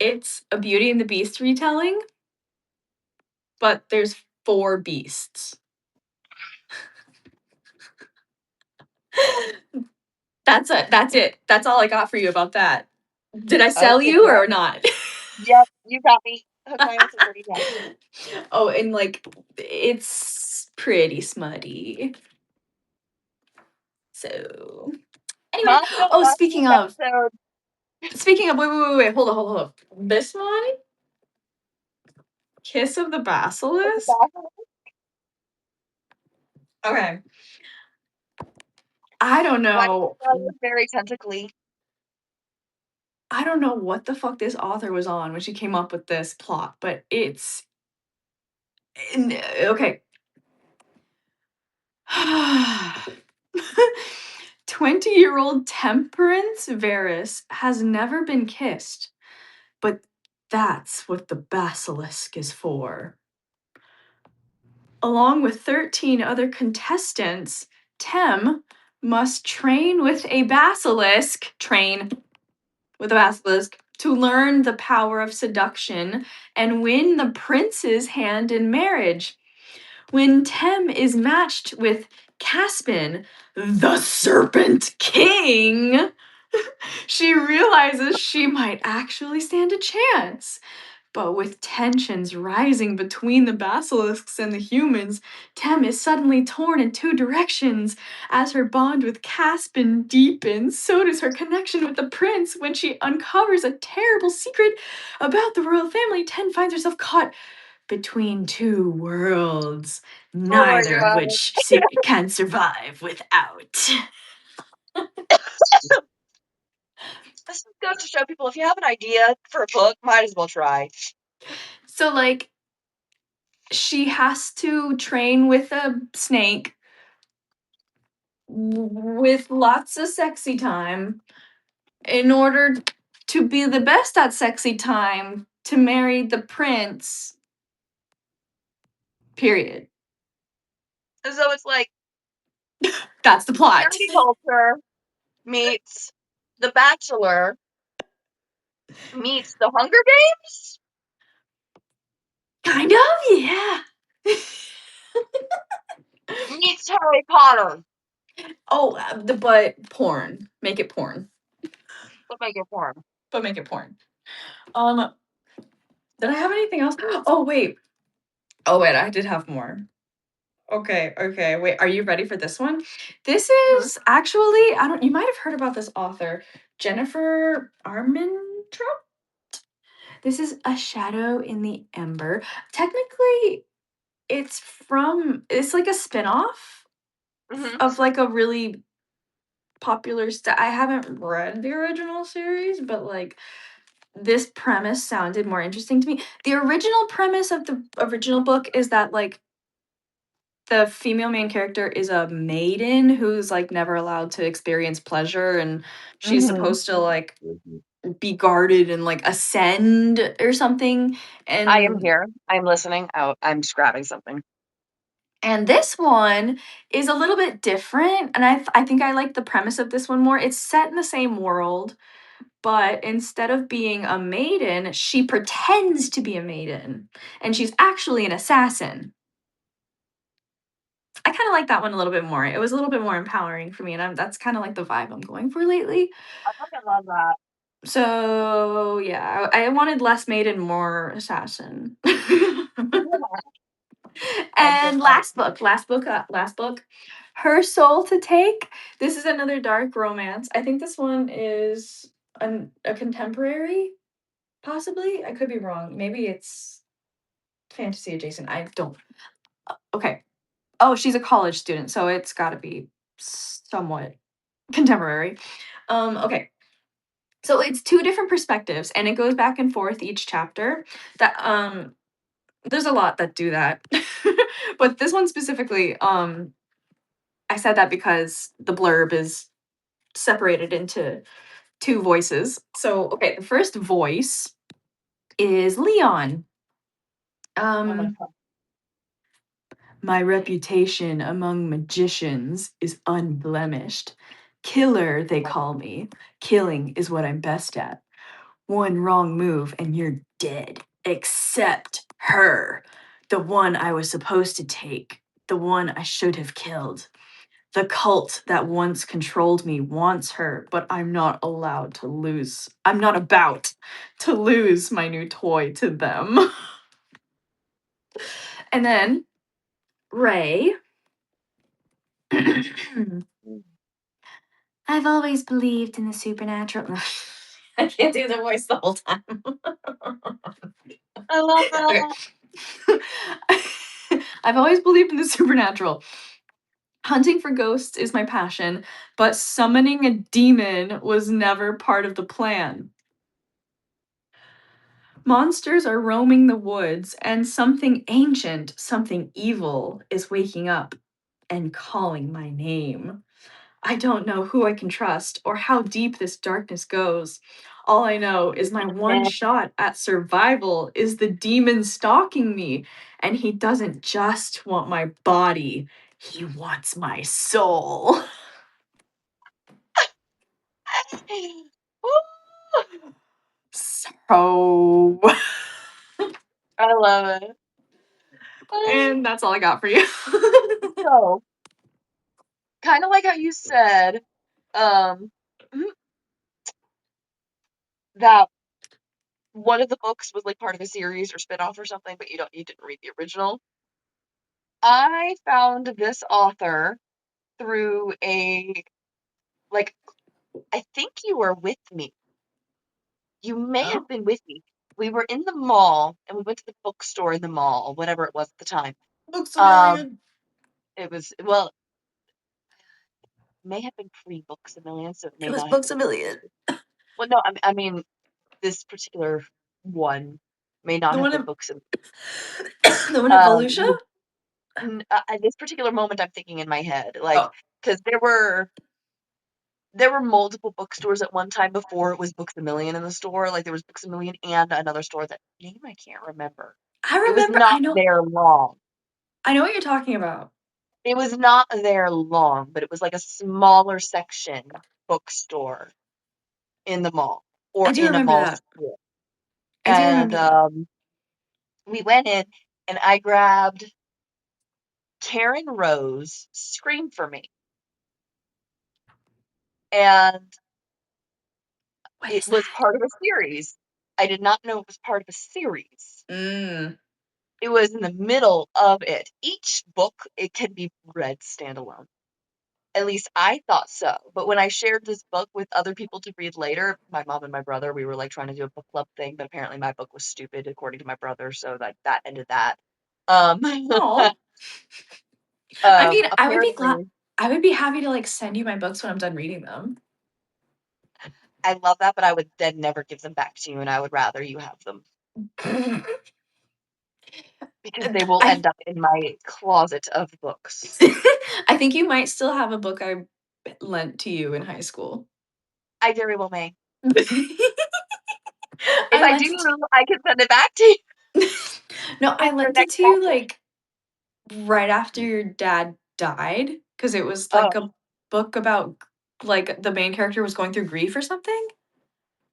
it's a Beauty and the Beast retelling, but there's four beasts. That's it. That's it. That's all I got for you about that. Did I sell Okay, you girl. or not? Yep, you got me. Hook, line, and sinker. You got me. Oh, and like it's pretty smutty. So anyway, Manga oh, last week episode. wait, hold on. This one, Kiss of the With the Basilisk. bathroom. Okay, I don't Why did know. it was very tentacly? I don't know what the fuck this author was on when she came up with this plot, but it's okay. 20-year-old Temperance Varys has never been kissed, but that's what the basilisk is for. Along with 13 other contestants, Tem must train with a basilisk, to learn the power of seduction and win the prince's hand in marriage. When Tem is matched with Caspin, the Serpent King, she realizes she might actually stand a chance. But with tensions rising between the basilisks and the humans, Tem is suddenly torn in two directions. As her bond with Caspin deepens, so does her connection with the prince. When she uncovers a terrible secret about the royal family, Tem finds herself caught between two worlds, Oh my neither of god. which secret can survive without. This is goes to show people if you have an idea for a book, might as well try. So, like, she has to train with a snake with lots of sexy time in order to be the best at sexy time to marry the prince. Period. So it's like That's the plot. Journey Culture meets The Bachelor meets The Hunger Games Kind of, yeah. meets Harry Potter. Oh, but porn. Make it porn. What make it form? But make it porn. Um, did I have anything else? Oh wait. Oh wait, I did have more. Okay. Wait, are you ready for this one? This Hmm. is actually, I don't you might have heard about this author, Jennifer Armentrout. This is A Shadow in the Ember. Technically, it's like a spin-off Hmm. of like a really popular I haven't read the original series, but like this premise sounded more interesting to me. The original premise of the original book is that like the female main character is a maiden who's like never allowed to experience pleasure, and she's Hmm. supposed to like be guarded and like ascend or something. I am And here. I'm listening. I'm just grabbing something. And this one is a little bit different, and I think I like the premise of this one more. It's set in the same world, but instead of being a maiden, she pretends to be a maiden, and she's actually an assassin. I kind of like that one a little bit more. It was a little bit more empowering for me, and that's kind of like the vibe I'm going for lately. I fucking love that. So yeah, I wanted less maiden, more assassin. That's so And funny. last book, Her Soul to Take. This is another dark romance. I think this one is a contemporary, possibly. I could be wrong. Maybe it's fantasy adjacent. I don't. Okay. Oh, she's a college student, so it's got to be somewhat contemporary. Okay. So it's two different perspectives, and it goes back and forth each chapter. That there's a lot that do that, but this one specifically, I said that because the blurb is separated into two voices. So, okay, the first voice is Leon. Oh my Um, God. my reputation among magicians is unblemished. Killer, they call me. Killing is what I'm best at. One wrong move and you're dead. Except her. The one I was supposed to take. The one I should have killed. The cult that once controlled me wants her, but I'm not allowed to lose. I'm not about to lose my new toy to them. And then Ray. Mm. I've always believed in the supernatural. I can't do the voice the whole time. I love Okay. that. I've always believed in the supernatural. Hunting for ghosts is my passion, but summoning a demon was never part of the plan. Monsters are roaming the woods, and something ancient, something evil, is waking up and calling my name. I don't know who I can trust or how deep this darkness goes. All I know is my one Yeah. shot at survival is the demon stalking me, and he doesn't just want my body, he wants my soul. Woo! So, I love it. Um, and that's all I got for you. so, kind of like how you said, um, that one of the books was like part of a series or spin-off or something, but you didn't read the original. I found this author through a like I think you were with me. You may have Oh, been with me. We were in the mall and we went to the bookstore in the mall, whatever it was at the time. looks a Um, million. it was well, may have been pre-Books a Million, so it It may was not have books been a Books. million. Well, no, I mean this particular one may not The have one been of Books a the one of Volusia? Million. This particular moment I'm thinking in my head, like, Oh, because there were multiple bookstores at one time before it was Books a Million in the store. Like there was Books a Million and another store that name I can't remember. I It was remember. not there long. I know what you're talking about. It was not there long, but it was like a smaller section bookstore in the mall I or do in a remember mall that. store. I do And remember that. we went in and I grabbed Karen Rose Scream for Me. And What it is was that? part of a series. I did not know it was part of a series. Mm. It was in the middle of it. Each book, it can be read standalone. At least I thought so. But when I shared this book with other people to read later, my mom and my brother, we were like trying to do a book club thing, but apparently my book was stupid according to my brother, so that ended that. Um, Oh, I mean, I would be glad. apparently, I would be happy to like send you my books when I'm done reading them. I love that, but I would then never give them back to you, and I would rather you have them because they will I end up in my closet of books. I think you might still have a book I lent to you in high school. I very well may. If I I do, lent it. I can send it back to you No, I in your lent it next to you batch. like right after your dad died because it was Oh, like a book about like the main character was going through grief or something.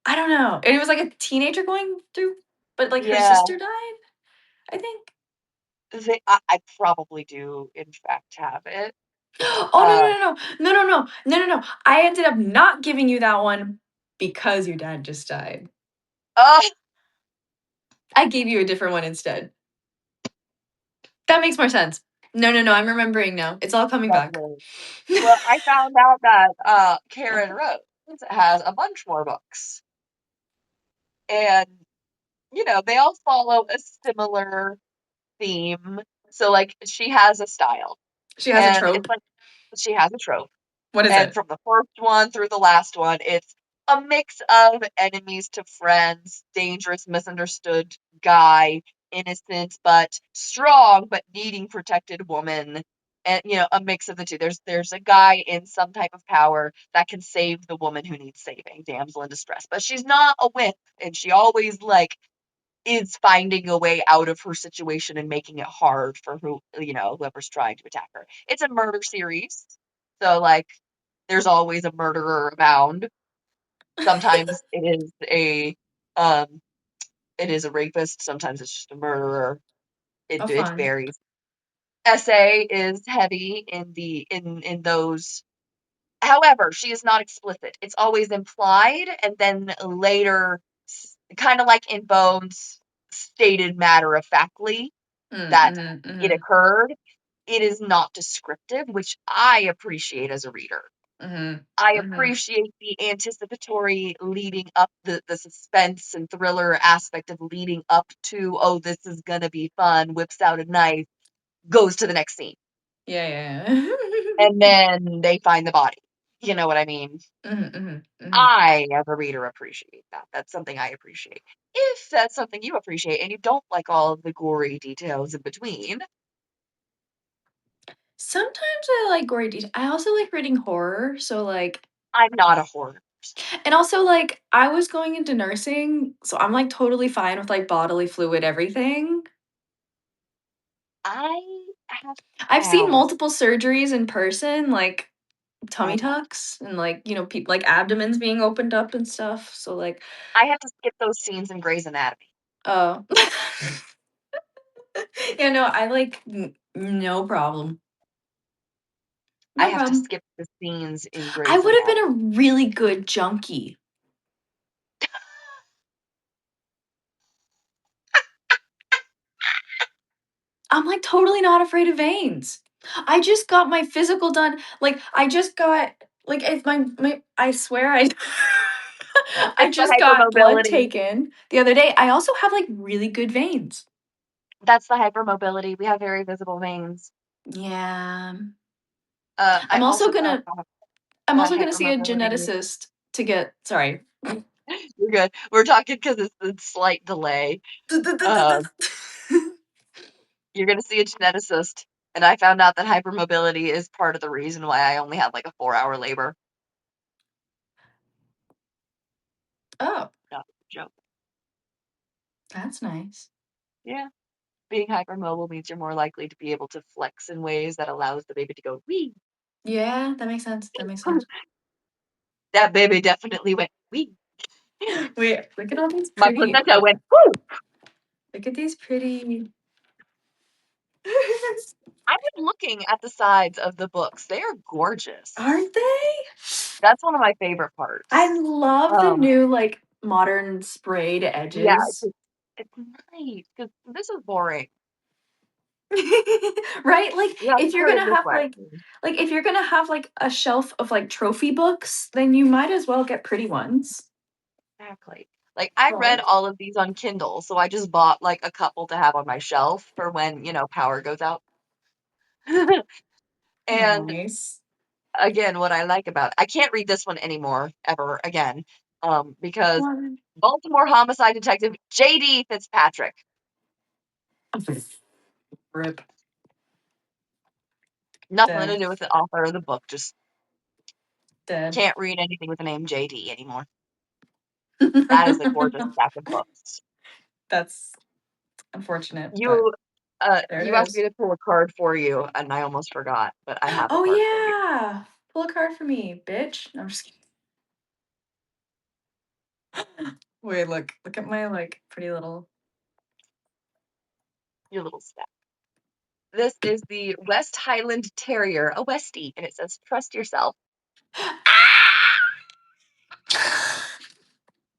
I don't know. And it was like a teenager going through, but like her yeah. sister died. I think. I probably do, in fact, have it. Oh Uh, no! I ended up not giving you that one because your dad just died. oh, I gave you a different one instead. That makes more sense. No. I'm remembering now. It's all coming back. lovely. Well, I found out that Karen Rose has a bunch more books, and they all follow a similar theme. So, like, she has a style, She has a and it's trope. like she has a trope. What is And it? from the first one through the last one, it's a mix of enemies to friends, dangerous, misunderstood guy, innocent but strong but needing protected woman. And a mix of the two. There's a guy in some type of power that can save the woman who needs saving, damsel in distress. But she's not a wimp, and she always like is finding a way out of her situation and making it hard for whoever's trying to attack her. It's a murder series, so like there's always a murderer abound. Sometimes um it is a rapist, sometimes it's just a murderer. Oh, It fun. varies. Essay is heavy in those. However, she is not explicit. It's always implied and then later, kind of like in Bones, stated matter of factly that it Mm-hmm. occurred. It is not descriptive, which I appreciate as a reader. Mm-hmm. I Mm-hmm. appreciate the anticipatory leading up, the suspense and thriller aspect of leading up to, oh, this is gonna be fun, whips out a knife, goes to the next scene. Yeah. And then they find the body. You know what I mean? Mm-hmm. I, as a reader, appreciate that. That's something I appreciate. If that's something you appreciate and you don't like all of the gory details in between, Sometimes I like gory details. I also like reading horror, so like, I'm not a horror person. and also like, I was going into nursing, so I'm like totally fine with like bodily fluid everything. I have I've seen found multiple surgeries in person, like tummy I'm not. tucks and like people like abdomens being opened up and stuff. So like, I have to skip those scenes in Grey's Anatomy. oh, yeah, no, I like no problem, I no have to problem. skip the scenes in I Grey's would have been Anatomy. a really good junkie. I'm like totally not afraid of veins. I just got my physical done. Like I just got like it's my I swear I I It's the just got blood hypermobility. taken the other day. I also have like really good veins. That's the hypermobility. We have very visible veins. Yeah. I I'm also also found gonna out I'm that also gonna see a hypermobility. geneticist to get sorry. You're good. We're talking because it's a slight delay. Uh, you're gonna see a geneticist, and I found out that hypermobility is part of the reason why I only had like a 4-hour labor. Oh, Not a joke. that's nice. Yeah, being hypermobile means you're more likely to be able to flex in ways that allows the baby to go wee. Yeah, that makes sense. That makes sense. That baby definitely went wee. Wait, look at all these My pretty placenta went whoo. look at these pretty I was looking at the sides of the books. They are gorgeous. aren't they? That's one of my favorite I parts. love the Um, new like modern sprayed yeah, edges. it's nice because this is boring. Right? Like You have to if you're put it gonna this have way. like if you're gonna have like a shelf of like trophy books, then you might as well get pretty ones. Exactly. Like I read Right. all of these on Kindle, so I just bought like a couple to have on my shelf for when, power goes out. And Nice. again, what I like about I can't read this one anymore ever again. Because One. Baltimore homicide detective JD Fitzpatrick. Rip. Nothing to Dead. do with the author of the book, just Dead. can't read anything with the name JD anymore. That is a gorgeous stack of books. That's unfortunate, but You There You it asked me is. to pull a card for you, and I almost forgot, but I have a Oh card for you. yeah. Pull a card for me, bitch. No, I'm just kidding. Wait, look at my like pretty little. Your little step. This is the West Highland Terrier, a Westie, and it says, "Trust yourself."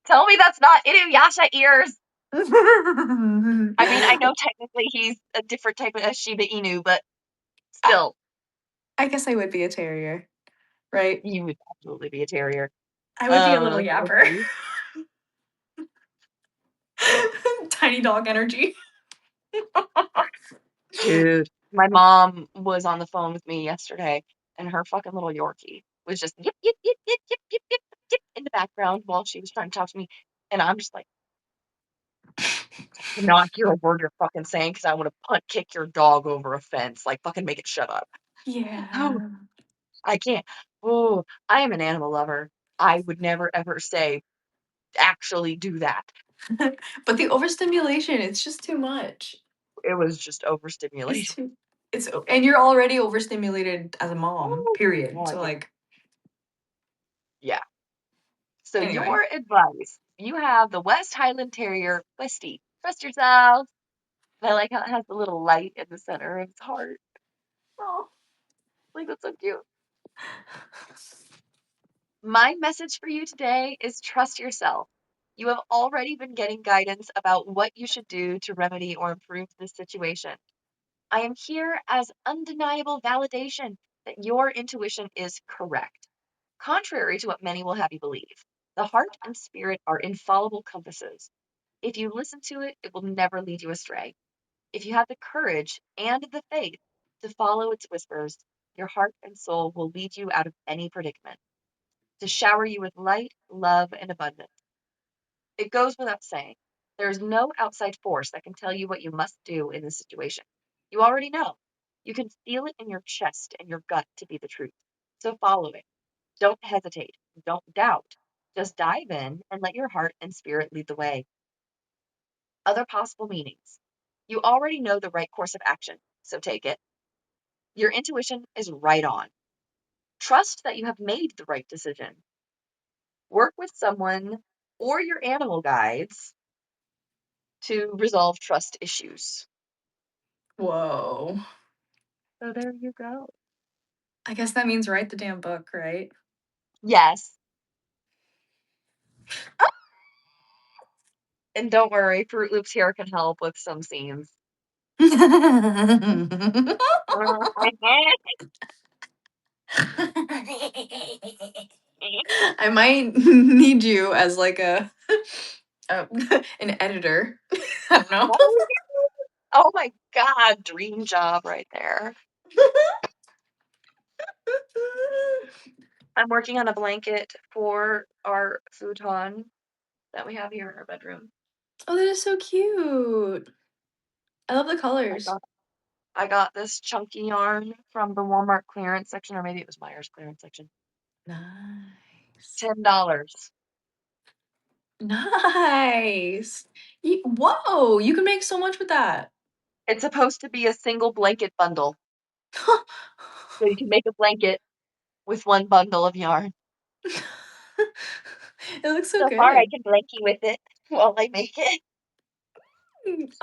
Tell me that's not Inuyasha ears. I mean, I know technically he's a different type of Shiba Inu, but I, still, I guess I would be a terrier, right? you would absolutely be a terrier. I would be a little Let's yapper. see. Tiny dog energy. Dude, my mom was on the phone with me yesterday, and her fucking little Yorkie was just yip, yip, yip, yip, yip, yip, yip, yip in the background while she was trying to talk to me. And I'm just like, not hear a word you're fucking saying because I want to punt kick your dog over a fence. Like, fucking make it shut up. Oh, Yeah. I can't. Oh, I am an animal lover. I would never ever say, actually do that. But the overstimulation, it's just too much. It was just It's overstimulation. too and you're already overstimulated as a mom, Oh, period. God, So yeah. like Yeah. So anyway. your advice, you have the West Highland Terrier, Westie. Trust yourself. And I like how it has the little light in the center of its heart. Oh, like that's so cute. My message for you today is trust yourself. You have already been getting guidance about what you should do to remedy or improve this situation. I am here as undeniable validation that your intuition is correct. Contrary to what many will have you believe, the heart and spirit are infallible compasses. If you listen to it, it will never lead you astray. If you have the courage and the faith to follow its whispers, your heart and soul will lead you out of any predicament, to shower you with light, love, and abundance. It goes without saying, there is no outside force that can tell you what you must do in this situation. You already know. You can feel it in your chest and your gut to be the truth. So follow it. Don't hesitate. Don't doubt. Just dive in and let your heart and spirit lead the way. Other possible meanings. You already know the right course of action, so take it. Your intuition is right on. Trust that you have made the right decision. Work with someone or your animal guides to resolve trust issues. Whoa. So there you go. I guess that means write the damn book, right? Yes. And don't worry, Fruit Loops here can help with some scenes. I might need you as like a an editor. I don't know. Oh my God, dream job right there. I'm working on a blanket for our futon that we have here in our bedroom. Oh, that is so cute. I love the I colors. got I got this chunky yarn from the Walmart clearance section, or maybe it was Myers clearance section. Nice. $10. Nice. Whoa, you can make so much with that. It's supposed to be a single blanket bundle. So you can make a blanket with one bundle of yarn. It looks so So far, I good. can blankie with it while I make it.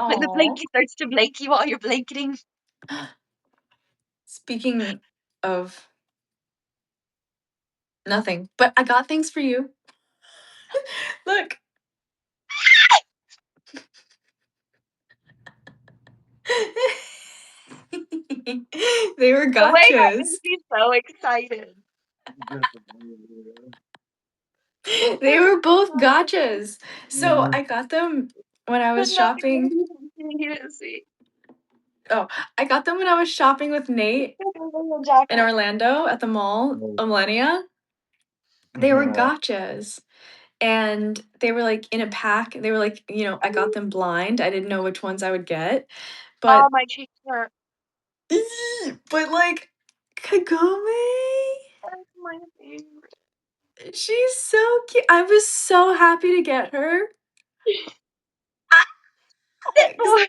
When the Oh. blanket starts to blankie while you're blanketing. Speaking of nothing, but I got things for you. Look. They were The way that gotchas. makes me so excited. They were both gotchas. So I got them when I was No, shopping. you didn't see. Oh, I got them when I was shopping with Nate in Jacket. Orlando at the mall, Millennia. They were gotchas. And they were like in a pack. They were like, I got them blind. I didn't know which ones I would get. Oh, But my cheeks hurt. but like Kagome, That's my favorite. she's so cute. I was so happy to get her. 'Cause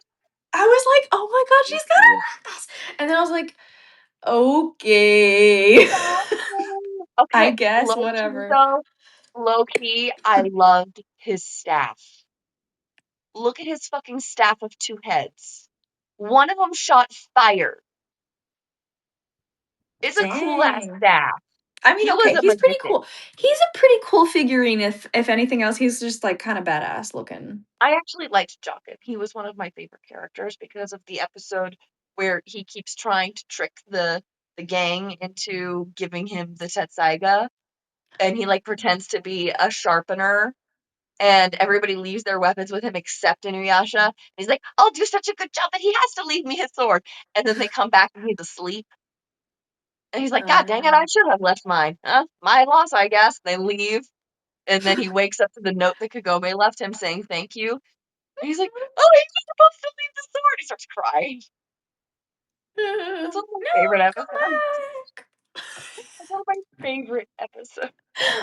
I was like, oh my god, she's gonna like us. And then I was like, okay. I Okay, guess, low key whatever. though, low key, I loved his staff. Look at his fucking staff of two heads. One of them shot fire. It's a cool ass Dang. staff. I mean, He was okay, a he's pretty magician. cool. He's a pretty cool figurine if anything else. He's just like kind of badass looking. I actually liked Jocken. He was one of my favorite characters because of the episode where he keeps trying to trick the gang into giving him the Tetsaiga, and he like pretends to be a sharpener, and everybody leaves their weapons with him except Inuyasha. He's like, "I'll do such a good job that he has to leave me his sword," and then they come back and he's asleep, and he's like, "God dang it, I Um, should have left mine. Huh? My loss, I guess." They leave, and then he wakes up to the note that Kagome left him saying thank you. And he's like, "Oh, he was supposed to leave the sword." He starts crying. That's one of my no, favorite come episodes. back. That's one of my favorite episodes.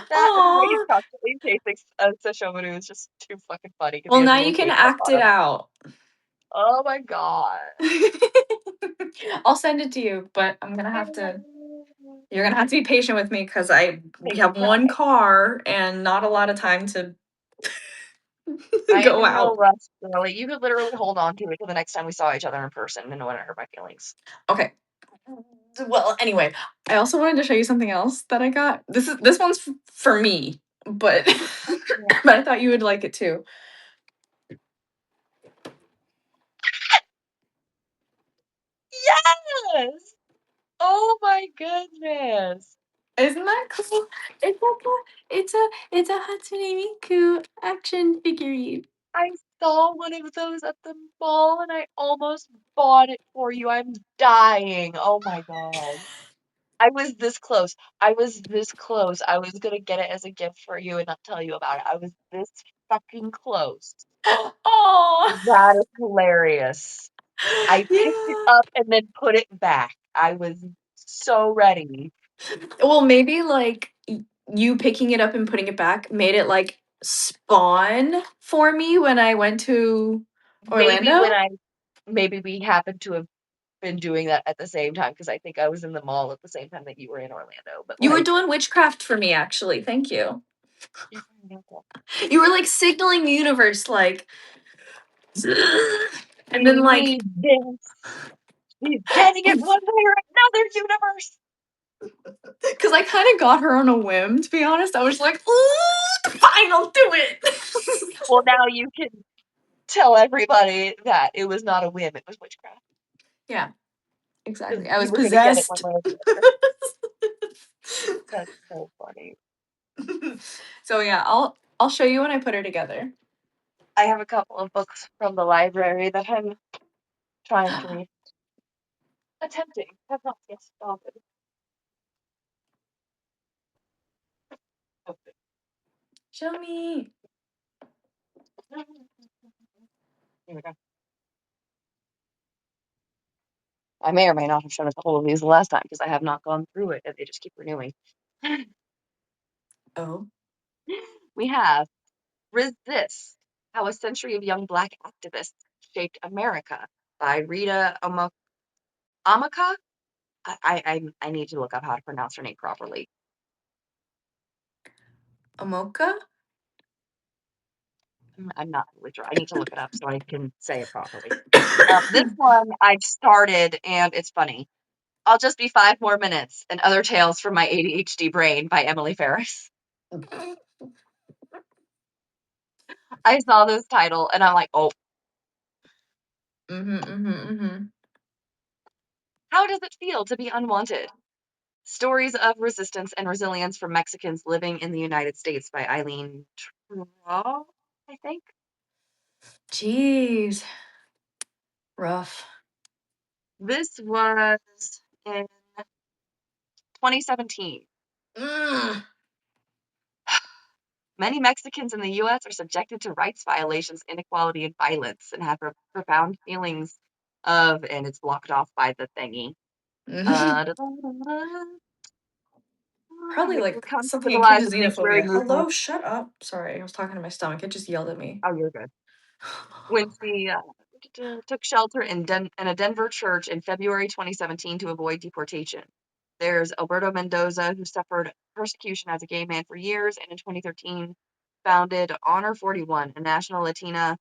That and the way he's Aw. constantly chasing Sesshomaru is just too fucking funny because he Well, has now no you can makeup act on it him. out. Oh my god. I'll send it to you, but I'm gonna have to. You're gonna have to be patient with me because we Take your have one time. car and not a lot of time to I am go in no out. rush, girlie. You could literally hold on to it till the next time we saw each other in person and no one hurt my feelings. Okay. Well, anyway, I also wanted to show you something else that I got. This one's for me, but Yeah. but I thought you would like it too. Yes! Oh my goodness. Isn't that cool? It's a Hatsune Miku action figurine. I saw one of those at the mall and I almost bought it for you. I'm dying. Oh my god. I was this close. I was this close. I was gonna get it as a gift for you and not tell you about it. I was this fucking close. Oh, That is hilarious. I picked it yeah. up and then put it back. I was so ready. Well, maybe like you picking it up and putting it back made it like spawn for me when I went to Maybe when Orlando. I maybe we happened to have been doing that at the same time because I think I was in the mall at the same time that you were in Orlando. But You were like, doing witchcraft for me, actually. Thank you. you're very welcome. You were like signaling the universe, like, and We then like, need this. She's getting it one way or another universe. because I kind of got her on a whim, to be honest. I was like, ooh, fine, I'll do it. Well, now you can tell everybody that it was not a whim, it was witchcraft. Yeah, Because exactly. I you was were gonna get it one possessed. way or the other. That's so funny. So yeah, I'll show you when I put her together. I have a couple of books from the library that I'm trying to read. Attempting. Have not yet started. Show me. Here we go. I may or may not have shown us the whole of these the last time because I have not gone through it and they just keep renewing. Oh. We have Resist: How a Century of Young Black Activists Shaped America by Rita Amaka. I need to look up how to pronounce her name properly. Amoka? I'm not really sure. I need to look it up so I can say it properly. This one I've started and it's funny. I'll Just Be 5 More Minutes and Other Tales from My ADHD Brain by Emily Ferris. I saw this title and I'm like, oh, Mm-hmm, mm-hmm, mm-hmm. how does it feel to be unwanted? Stories of Resistance and Resilience from Mexicans Living in the United States by Eileen Traw, I think. Jeez. Rough. This was in 2017. Mm. Many Mexicans in the US are subjected to rights violations, inequality, and violence and have profound feelings of, and it's blocked off by the thingy. Da, da, da, da. Probably We like become something akin to civilized with sanctuary xenophobia. movement. Hello, shut up. Sorry, I was talking to my stomach. It just yelled at me. Oh, you're good. When she took shelter in a Denver church in February 2017 to avoid deportation. There's Alberto Mendoza, who suffered persecution as a gay man for years, and in 2013 founded Honor 41, a national Latina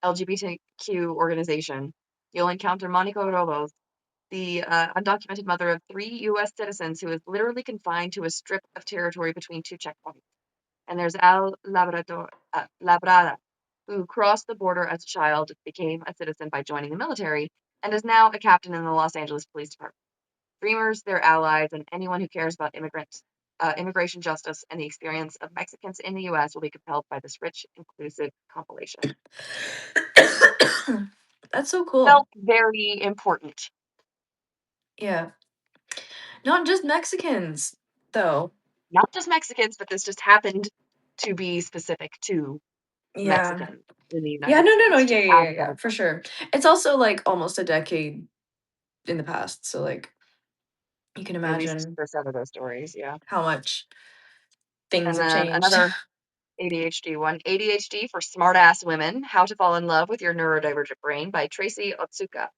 LGBTQ organization. You'll encounter Monica Robles, the undocumented mother of 3 U.S. citizens who is literally confined to a strip of territory between 2 checkpoints. And there's Labrada, who crossed the border as a child, became a citizen by joining the military, and is now a captain in the Los Angeles Police Department. Dreamers, their allies, and anyone who cares about immigration justice and the experience of Mexicans in the U.S. will be compelled by this rich, inclusive compilation. That's so cool. Felt very important. Yeah. Not just Mexicans, though. Not just Mexicans, but this just happened to be specific to Yeah. Mexicans in the Yeah, United no, States. yeah, Just yeah, as yeah, that yeah, for sure. It's also like almost a decade in the past, so like you can at least imagine for some of those stories, yeah. how much things And have then changed. another ADHD one, ADHD for Smartass Women: How to Fall in Love with Your Neurodivergent Brain by Tracy Otsuka.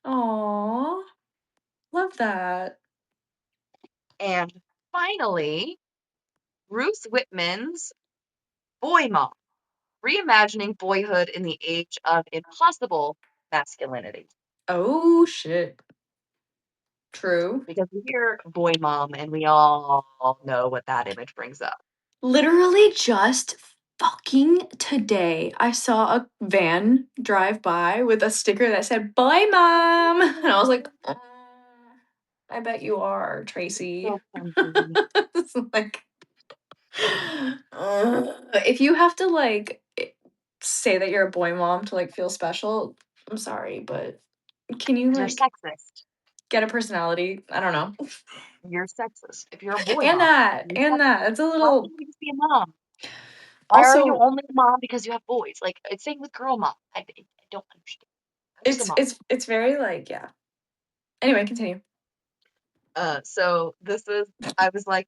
Aww. Love that. And finally, Ruth Whitman's Boy Mom: Reimagining Boyhood in the Age of Impossible Masculinity. Oh shit. True. Because we hear boy mom and we all know what that image brings up. Literally just fucking today, I saw a van drive by with a sticker that said, "Bye, Mom." And I was like, I bet you are, Tracy." So funny. It's like, if you have to like say that you're a boy mom to like feel special, I'm sorry, but can you You're like sexist. get a personality? I don't know. You're sexist. If you're a boy And mom, that, you're and sexist. that. It's a Why little can't you just be a mom? Why are you also only a mom because you have boys? Like, it's same with girl mom. I don't understand. I'm just a mom. it's very like, yeah. Anyway, continue. So this is, I was like,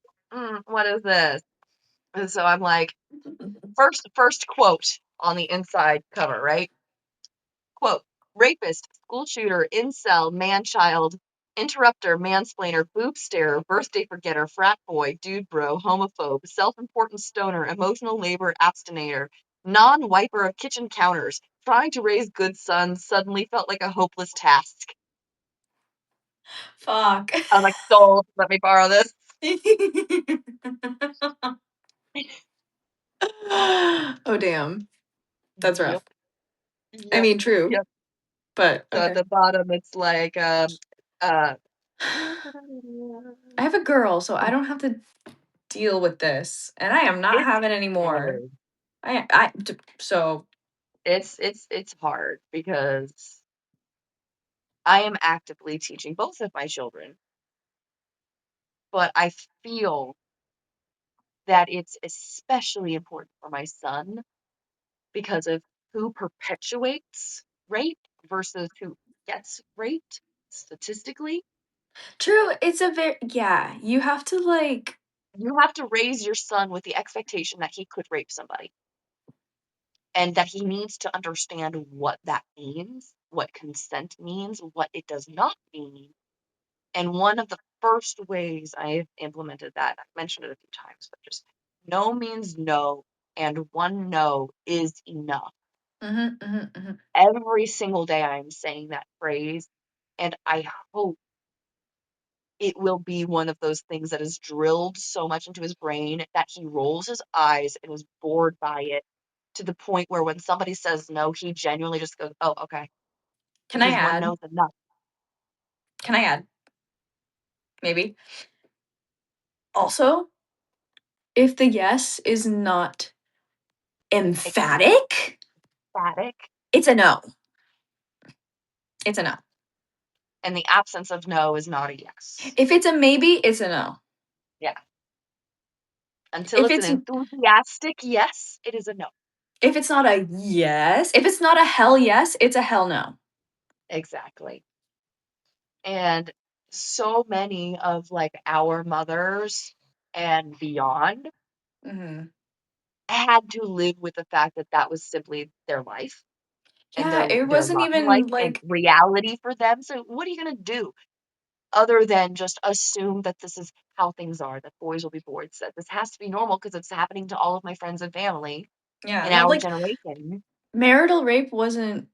what is this? And so I'm like, first quote on the inside cover, right? Quote: rapist, school shooter, incel, man-child, interrupter, mansplainer, boob starer, birthday forgetter, frat boy, dude bro, homophobe, self-important stoner, emotional labor abstinator, non-wiper of kitchen counters, trying to raise good sons suddenly felt like a hopeless task. Fuck. I was like, sold, let me borrow this. Oh damn. That's rough. Yep, I yep, mean, true, yep. but So at okay. the bottom, it's like, uh, I have a girl, so I don't have to deal with this, and I am not it's having any more. hard. So It's hard because I am actively teaching both of my children, but I feel that it's especially important for my son because of who perpetuates rape versus who gets raped statistically. true. It's a very, yeah. You have to like. You have to raise your son with the expectation that he could rape somebody and that he needs to understand what that means, what consent means, what it does not mean. And one of the first ways I've implemented that, I've mentioned it a few times, but just no means no, and one no is enough. Mhm, mhm, mhm. Every single day I'm saying that phrase, and I hope it will be one of those things that is drilled so much into his brain that he rolls his eyes and is bored by it to the point where when somebody says no, he genuinely just goes, oh, okay. Can I Because one add? knows enough. Can I add? Maybe. Also, if the yes is not emphatic, Ecstatic. it's a no. It's a no. And the absence of no is not a yes. If it's a maybe, it's a no. Yeah. Until If it's an it's enthusiastic yes, it is a no. if it's not a yes, if it's not a hell yes, it's a hell no. Exactly. And so many of like our mothers and beyond Mhm. had to live with the fact that that was simply their life. and Yeah, it their wasn't lot in even life and like reality for them. So what are you gonna do other than just assume that this is how things are, that boys will be boys, that this has to be normal because it's happening to all of my friends and family yeah, in no, our like generation. marital rape wasn't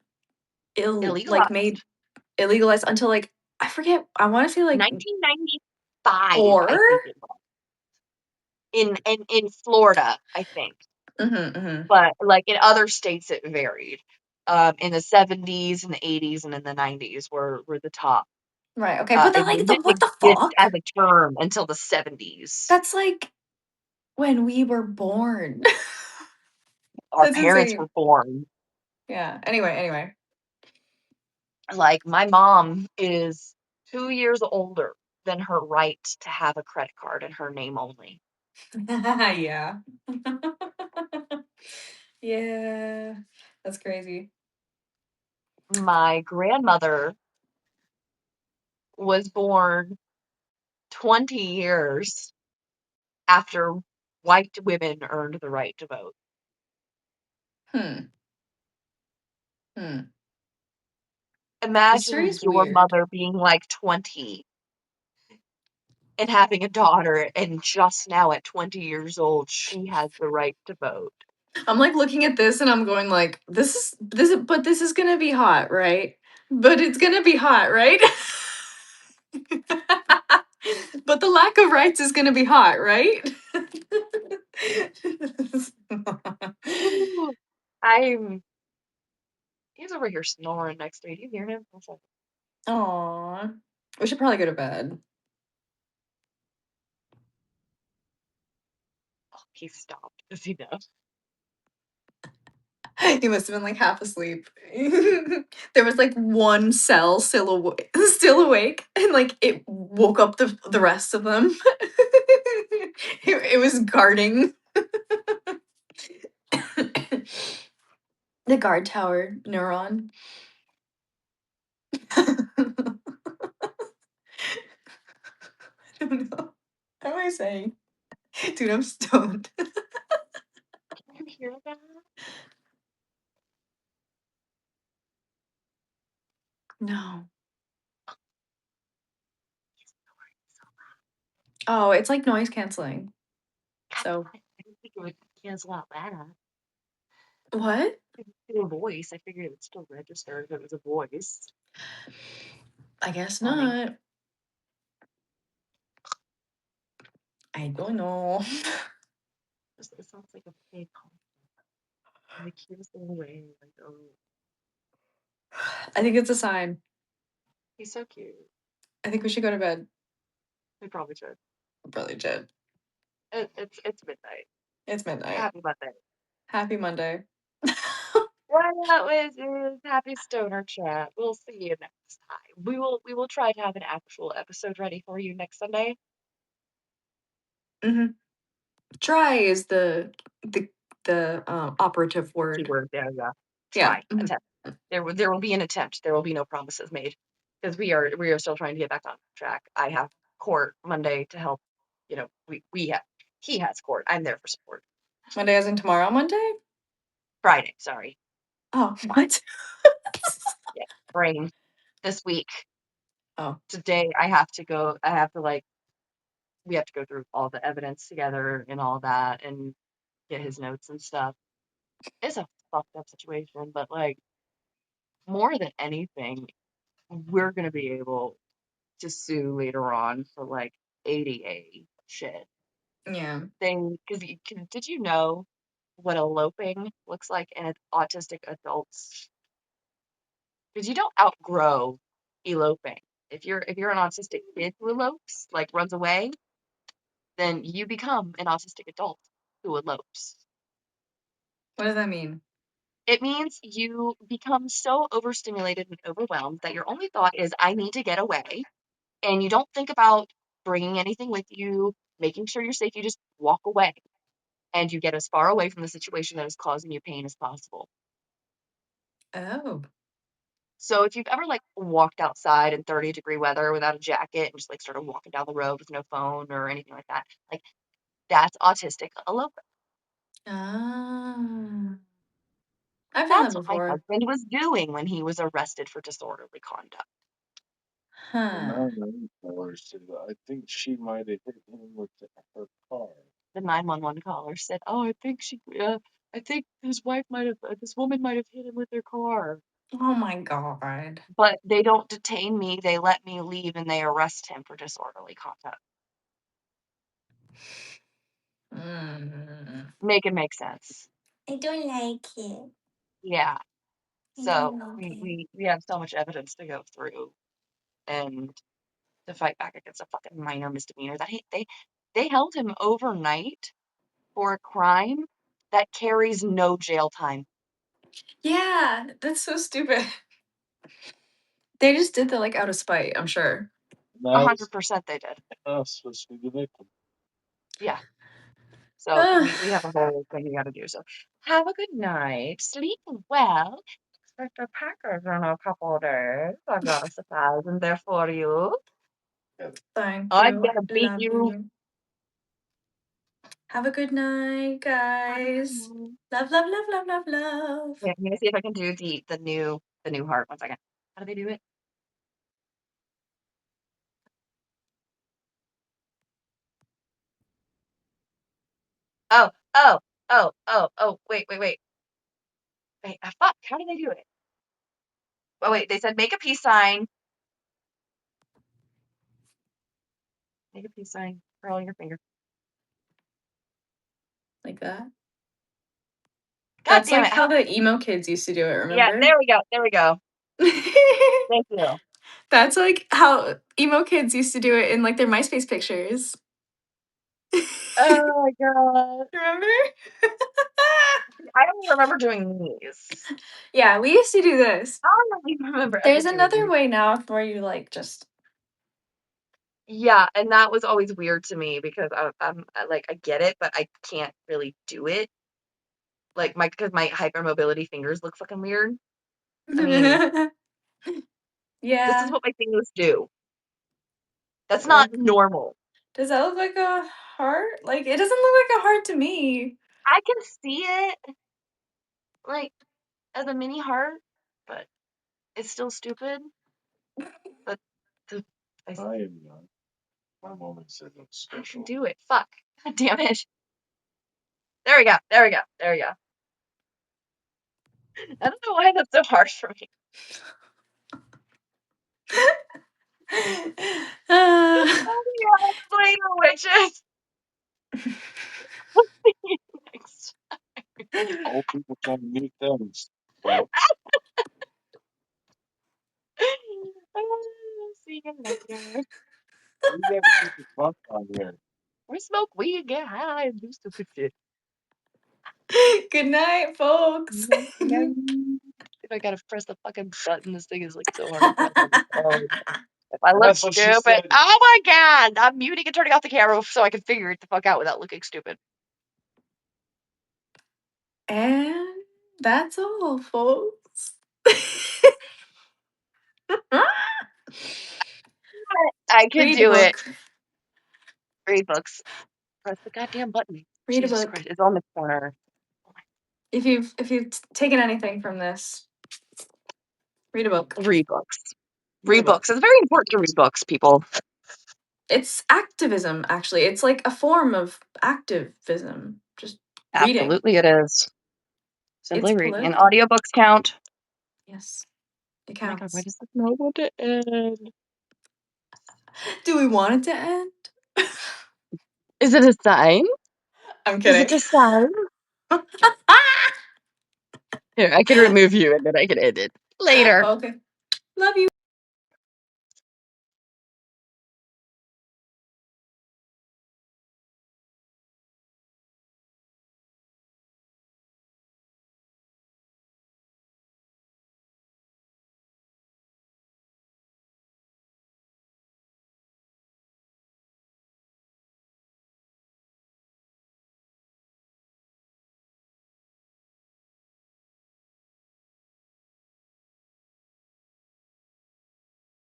made Illegalized. illegalized until like I forget, I want to say like 1995, 4. I think it was. In Florida, I think. Mm-hmm. But like in other states it varied. In the 70s and the 80s and in the 90s were the top. Right. Okay. But then It like didn't what the exist fuck? as a term until the 70s. That's like when we were born. Our That's parents were insane. born. Yeah. Anyway. Like my mom is 2 years older than her right to have a credit card in her name only. Yeah. Yeah. That's crazy. My grandmother was born 20 years after white women earned the right to vote. Hmm. Hmm. History Imagine is your weird. mother being like 20 and having a daughter, and just now at 20 years old, she has the right to vote. I'm like looking at this and I'm going like, but this is gonna be hot, right? But it's gonna be hot, right? But the lack of rights is gonna be hot, right? Ooh, I'm. He's over here snoring next to me. Do you hear him? What's up? Aw. We should probably go to bed. Oh, he stopped. Does he know? He must have been like half asleep. There was like one cell still awake, and like it woke up the rest of them. It was guarding the guard tower neuron. I don't know. How am I saying? Dude, I'm stoned. Can you hear that? No. Oh, it's like noise canceling. God So damn it. I didn't think it would cancel out that. what? It's still a voice. I figured it would still register if it was a voice. I guess Funny. not. I don't know. It sounds like a pig. And the cutest little way. Like, oh, I think it's a sign. he's so cute. I think we should go to bed. We probably should. Really, Jed. It's midnight. It's midnight. Happy Monday. Happy Monday. Well, that was happy stoner chat. We'll see you next time. We will try to have an actual episode ready for you next Sunday. Hmm. Try is the operative word. Keyword there, yeah. Yeah. Try. Mhm. Attempt. There will be an attempt. There will be no promises made. Because we are still trying to get back on track. I have court Monday to help, we have he has court. I'm there for support. Monday as in tomorrow Monday? Friday, sorry. Oh, what? Yeah. Brain. This week. Oh. Today we have to go through all the evidence together and all that and get his notes and stuff. It's a fucked up situation, but like more than anything, we're gonna be able to sue later on for like ADA shit. Yeah. Because did you know what eloping looks like in autistic adults? Because you don't outgrow eloping. If you're an autistic kid who elopes, like runs away, then you become an autistic adult who elopes. What does that mean? It means you become so overstimulated and overwhelmed that your only thought is, I need to get away. And you don't think about bringing anything with you, making sure you're safe. You just walk away and you get as far away from the situation that is causing you pain as possible. Oh. So if you've ever like walked outside in 30-degree weather without a jacket and just like started walking down the road with no phone or anything like that, like that's autistic elopement. Ah. I've done that That's what my before. husband was doing when he was arrested for disorderly conduct. Huh. I think she might have hit him with her car. The 911 caller said, "Oh, I think his wife might have, this woman might have hit him with her car." Oh my god. But they don't detain me. They let me leave and they arrest him for disorderly conduct. Mm. Make it make sense. I don't like it. Yeah. I So don't like it. we have so much evidence to go through and to fight back against a fucking minor misdemeanor that they held him overnight for a crime that carries no jail time. Yeah, that's so stupid. They just did that like out of spite, I'm sure. 100% they did. Supposed to be the victim. Yeah. So we have a whole thing we got to do. So have a good night. Sleep well. Expect the Packers in a couple of days. I've got a surprise in there for you. Thank I'm you. gonna beat Love you. you. Have a good night, guys. Love, love, love, love, love, love. Yeah, I'm gonna see if I can do the new heart. 1 second. How do they do it? Oh, oh, oh, wait, wait, wait. Wait, fuck, how do they do it? Oh wait, they said make a peace sign. Make a peace sign. Curl your finger. Like that. God That's damn like it. how the emo kids used to do it, Yeah, remember? there we go. There we go. Thank you. That's like how emo kids used to do it in like their MySpace pictures. Oh my god. Remember? I don't remember doing these. Yeah, we used to do this. I don't even remember ever There's doing another these. way now where you like just Yeah, and that was always weird to me because like I get it, but I can't really do it. Like because my hypermobility fingers look fucking weird. I mean, this is Yeah. what my fingers do. That's not Like, normal. does that look like a heart? Like it doesn't look like a heart to me. I can see it like as a mini heart, but it's still stupid. But the, I am not. My moment said it's can special. do it. Fuck. God damn it. There we go. There we go. There we go. I don't know why that's so hard for me. Uh, Oh my god, later, witches. Next. All people trying to meet things. Well, See you later. we never keep the fun on here. We smoke weed, get high, and do stupid shit. Good night, folks. If I gotta press the fucking button, this thing is like so hard to press on the phone. If I look That's what she stupid, said. oh my god, I'm muting and turning off the camera so I can figure it the fuck out without looking stupid. And that's all, folks. I can Read a do it. book. Read books. Press the goddamn button. Read a Jesus book. Christ, it's on the corner. If you've taken anything from this, read a book. Read books. Read Read a book. books. It's very important to read books, people. It's activism, actually. It's like a form of activism. Just reading. Absolutely, it is. It's Simply reading. And political. audiobooks count. Yes, it Oh my god, why counts. does this not want to end? Do we want it to end? Is it a sign? I'm Is kidding. it a sign? Here, I can remove you and then I can end it later. Okay. Love you.